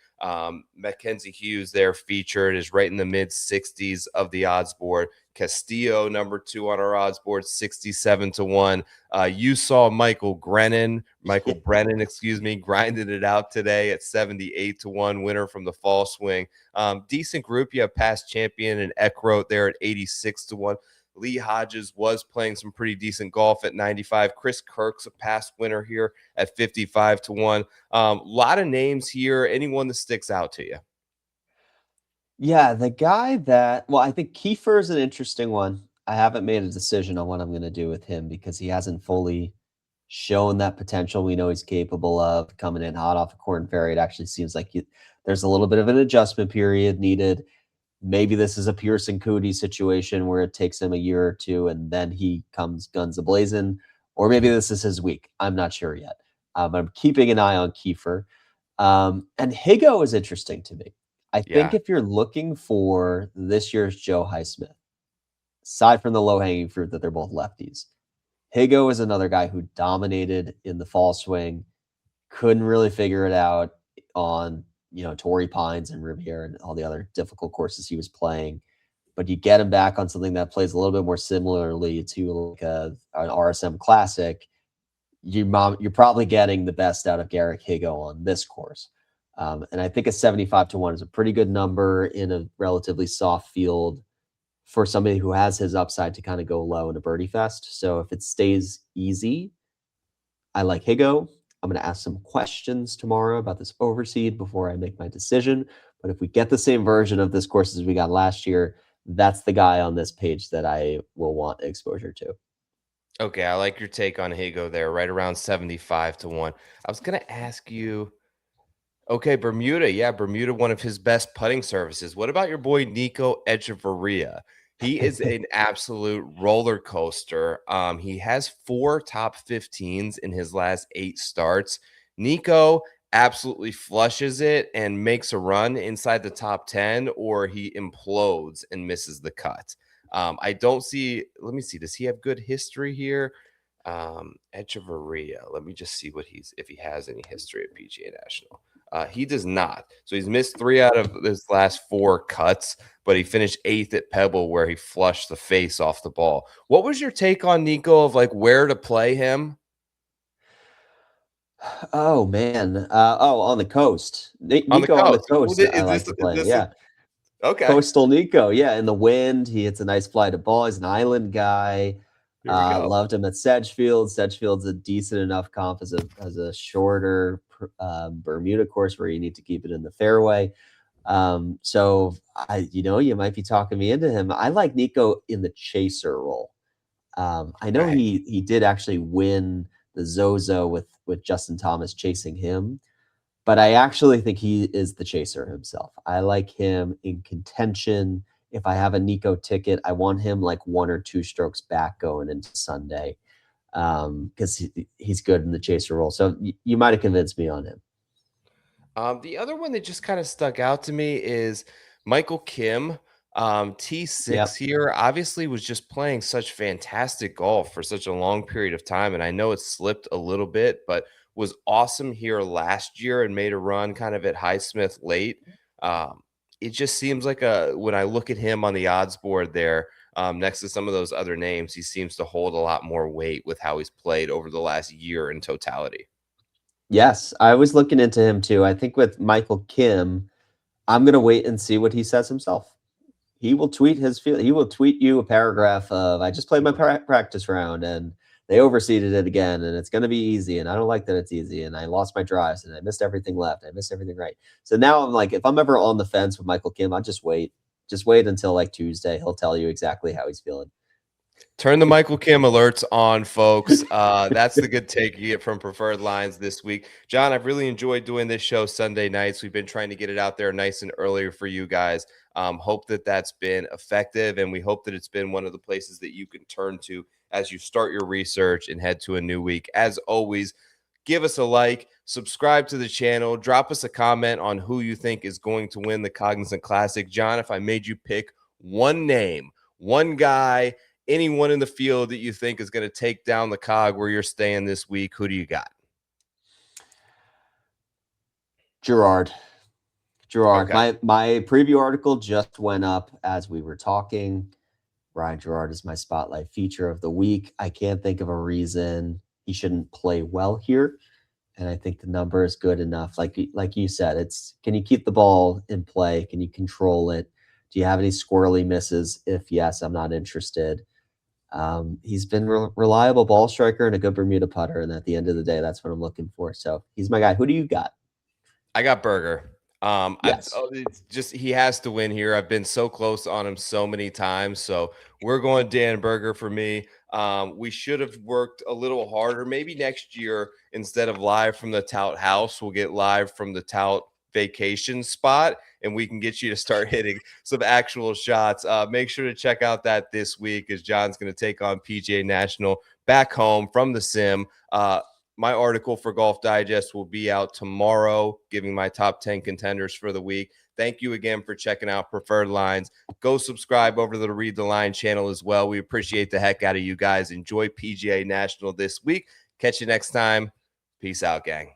Mackenzie Hughes there featured is right in the mid 60s of the odds board. Castillo, number 2 on our odds board, 67-1. You saw Michael Brennan, grinded it out today at 78-1, winner from the fall swing. Decent group. You have past champion and Eckroat there at 86-1. Lee Hodges was playing some pretty decent golf at 95. Chris Kirk's a past winner here at 55-1. A lot of names here. Anyone that sticks out to you? Yeah, the guy I think Kiefer is an interesting one. I haven't made a decision on what I'm going to do with him because he hasn't fully shown that potential we know he's capable of coming in hot off a Corn Ferry. It actually seems like there's a little bit of an adjustment period needed. Maybe this is a Pearson Coody situation where it takes him a year or two and then he comes guns a-blazing, or maybe this is his week. I'm not sure yet. I'm keeping an eye on Kiefer. And Higo is interesting to me. I think if you're looking for this year's Joe Highsmith, aside from the low-hanging fruit that they're both lefties, Higo is another guy who dominated in the fall swing, couldn't really figure it out on, Torrey Pines and Riviera and all the other difficult courses he was playing. But you get him back on something that plays a little bit more similarly to like an RSM Classic, you're probably getting the best out of Garrick Higo on this course. And I think a 75-1 is a pretty good number in a relatively soft field for somebody who has his upside to kind of go low in a birdie fest. So if it stays easy, I like Higo. I'm going to ask some questions tomorrow about this overseed before I make my decision. But if we get the same version of this course as we got last year, that's the guy on this page that I will want exposure to. Okay, I like your take on Higo there, right around 75-1. I was going to ask you, okay, Bermuda. Yeah, Bermuda, one of his best putting services. What about your boy Nico Echeverria? He is an absolute roller coaster. He has 4 top 15s in his last 8 starts. Nico absolutely flushes it and makes a run inside the top 10, or he implodes and misses the cut. I don't see. Let me see. Does he have good history here? Echeverria. Let me just see if he has any history at PGA National. He does not. So he's missed 3 out of his last 4 cuts, but he finished 8th at Pebble where he flushed the face off the ball. What was your take on Nico of like where to play him? Oh man. On the coast. Nico on the coast. I like to play. Yeah. Okay. Coastal Nico. Yeah. In the wind. He hits a nice flight of ball. He's an island guy. Loved him at Sedgefield. Sedgefield's a decent enough comp as a shorter Bermuda course where you need to keep it in the fairway. So you might be talking me into him. I like Nico in the chaser role. I know he did actually win the Zozo with Justin Thomas chasing him, but I actually think he is the chaser himself. I like him in contention. If I have a Nico ticket, I want him like 1 or 2 strokes back going into Sunday because he's good in the chaser role. So you might have convinced me on him. The other one that just kind of stuck out to me is Michael Kim. T6 here obviously was just playing such fantastic golf for such a long period of time. And I know it slipped a little bit, but was awesome here last year and made a run kind of at Highsmith late. It just seems like when I look at him on the odds board there, next to some of those other names, he seems to hold a lot more weight with how he's played over the last year in totality. Yes, I was looking into him too. I think with Michael Kim, I'm going to wait and see what he says himself. He will tweet he will tweet you a paragraph of, I just played my practice round and they overseeded it again and it's going to be easy. And I don't like that it's easy. And I lost my drives and I missed everything left. I missed everything right. So now I'm like, if I'm ever on the fence with Michael Kim, I'll just wait until like Tuesday. He'll tell you exactly how he's feeling. Turn the Michael Kim alerts on, folks. That's the good take you get from Preferred Lines this week. John, I've really enjoyed doing this show Sunday nights. We've been trying to get it out there nice and earlier for you guys. Hope that that's been effective, and we hope that it's been one of the places that you can turn to as you start your research and head to a new week. As always, give us a like, subscribe to the channel, drop us a comment on who you think is going to win the Cognizant Classic. John, if I made you pick one name, one guy, anyone in the field that you think is going to take down the cog where you're staying this week, who do you got? Gerard. Okay. My preview article just went up as we were talking. Ryan Gerard is my spotlight feature of the week. I can't think of a reason he shouldn't play well here. And I think the number is good enough. Like you said, it's, can you keep the ball in play? Can you control it? Do you have any squirrely misses? If yes, I'm not interested. He's been reliable ball striker and a good Bermuda putter. And at the end of the day, that's what I'm looking for. So he's my guy. Who do you got? I got Berger. Yes. It's just, he has to win here. I've been so close on him so many times. So we're going Dan Berger for me. We should have worked a little harder. Maybe next year, instead of live from the tout house, we'll get live from the tout vacation spot, and we can get you to start hitting some actual shots. Make sure to check out that this week, as John's going to take on PGA National back home from the sim. My article for Golf Digest will be out tomorrow, giving my top 10 contenders for the week. Thank you again for checking out Preferred Lines. Go subscribe over to the Read the Line channel as well. We appreciate the heck out of you guys. Enjoy PGA National this week. Catch you next time. Peace out, gang.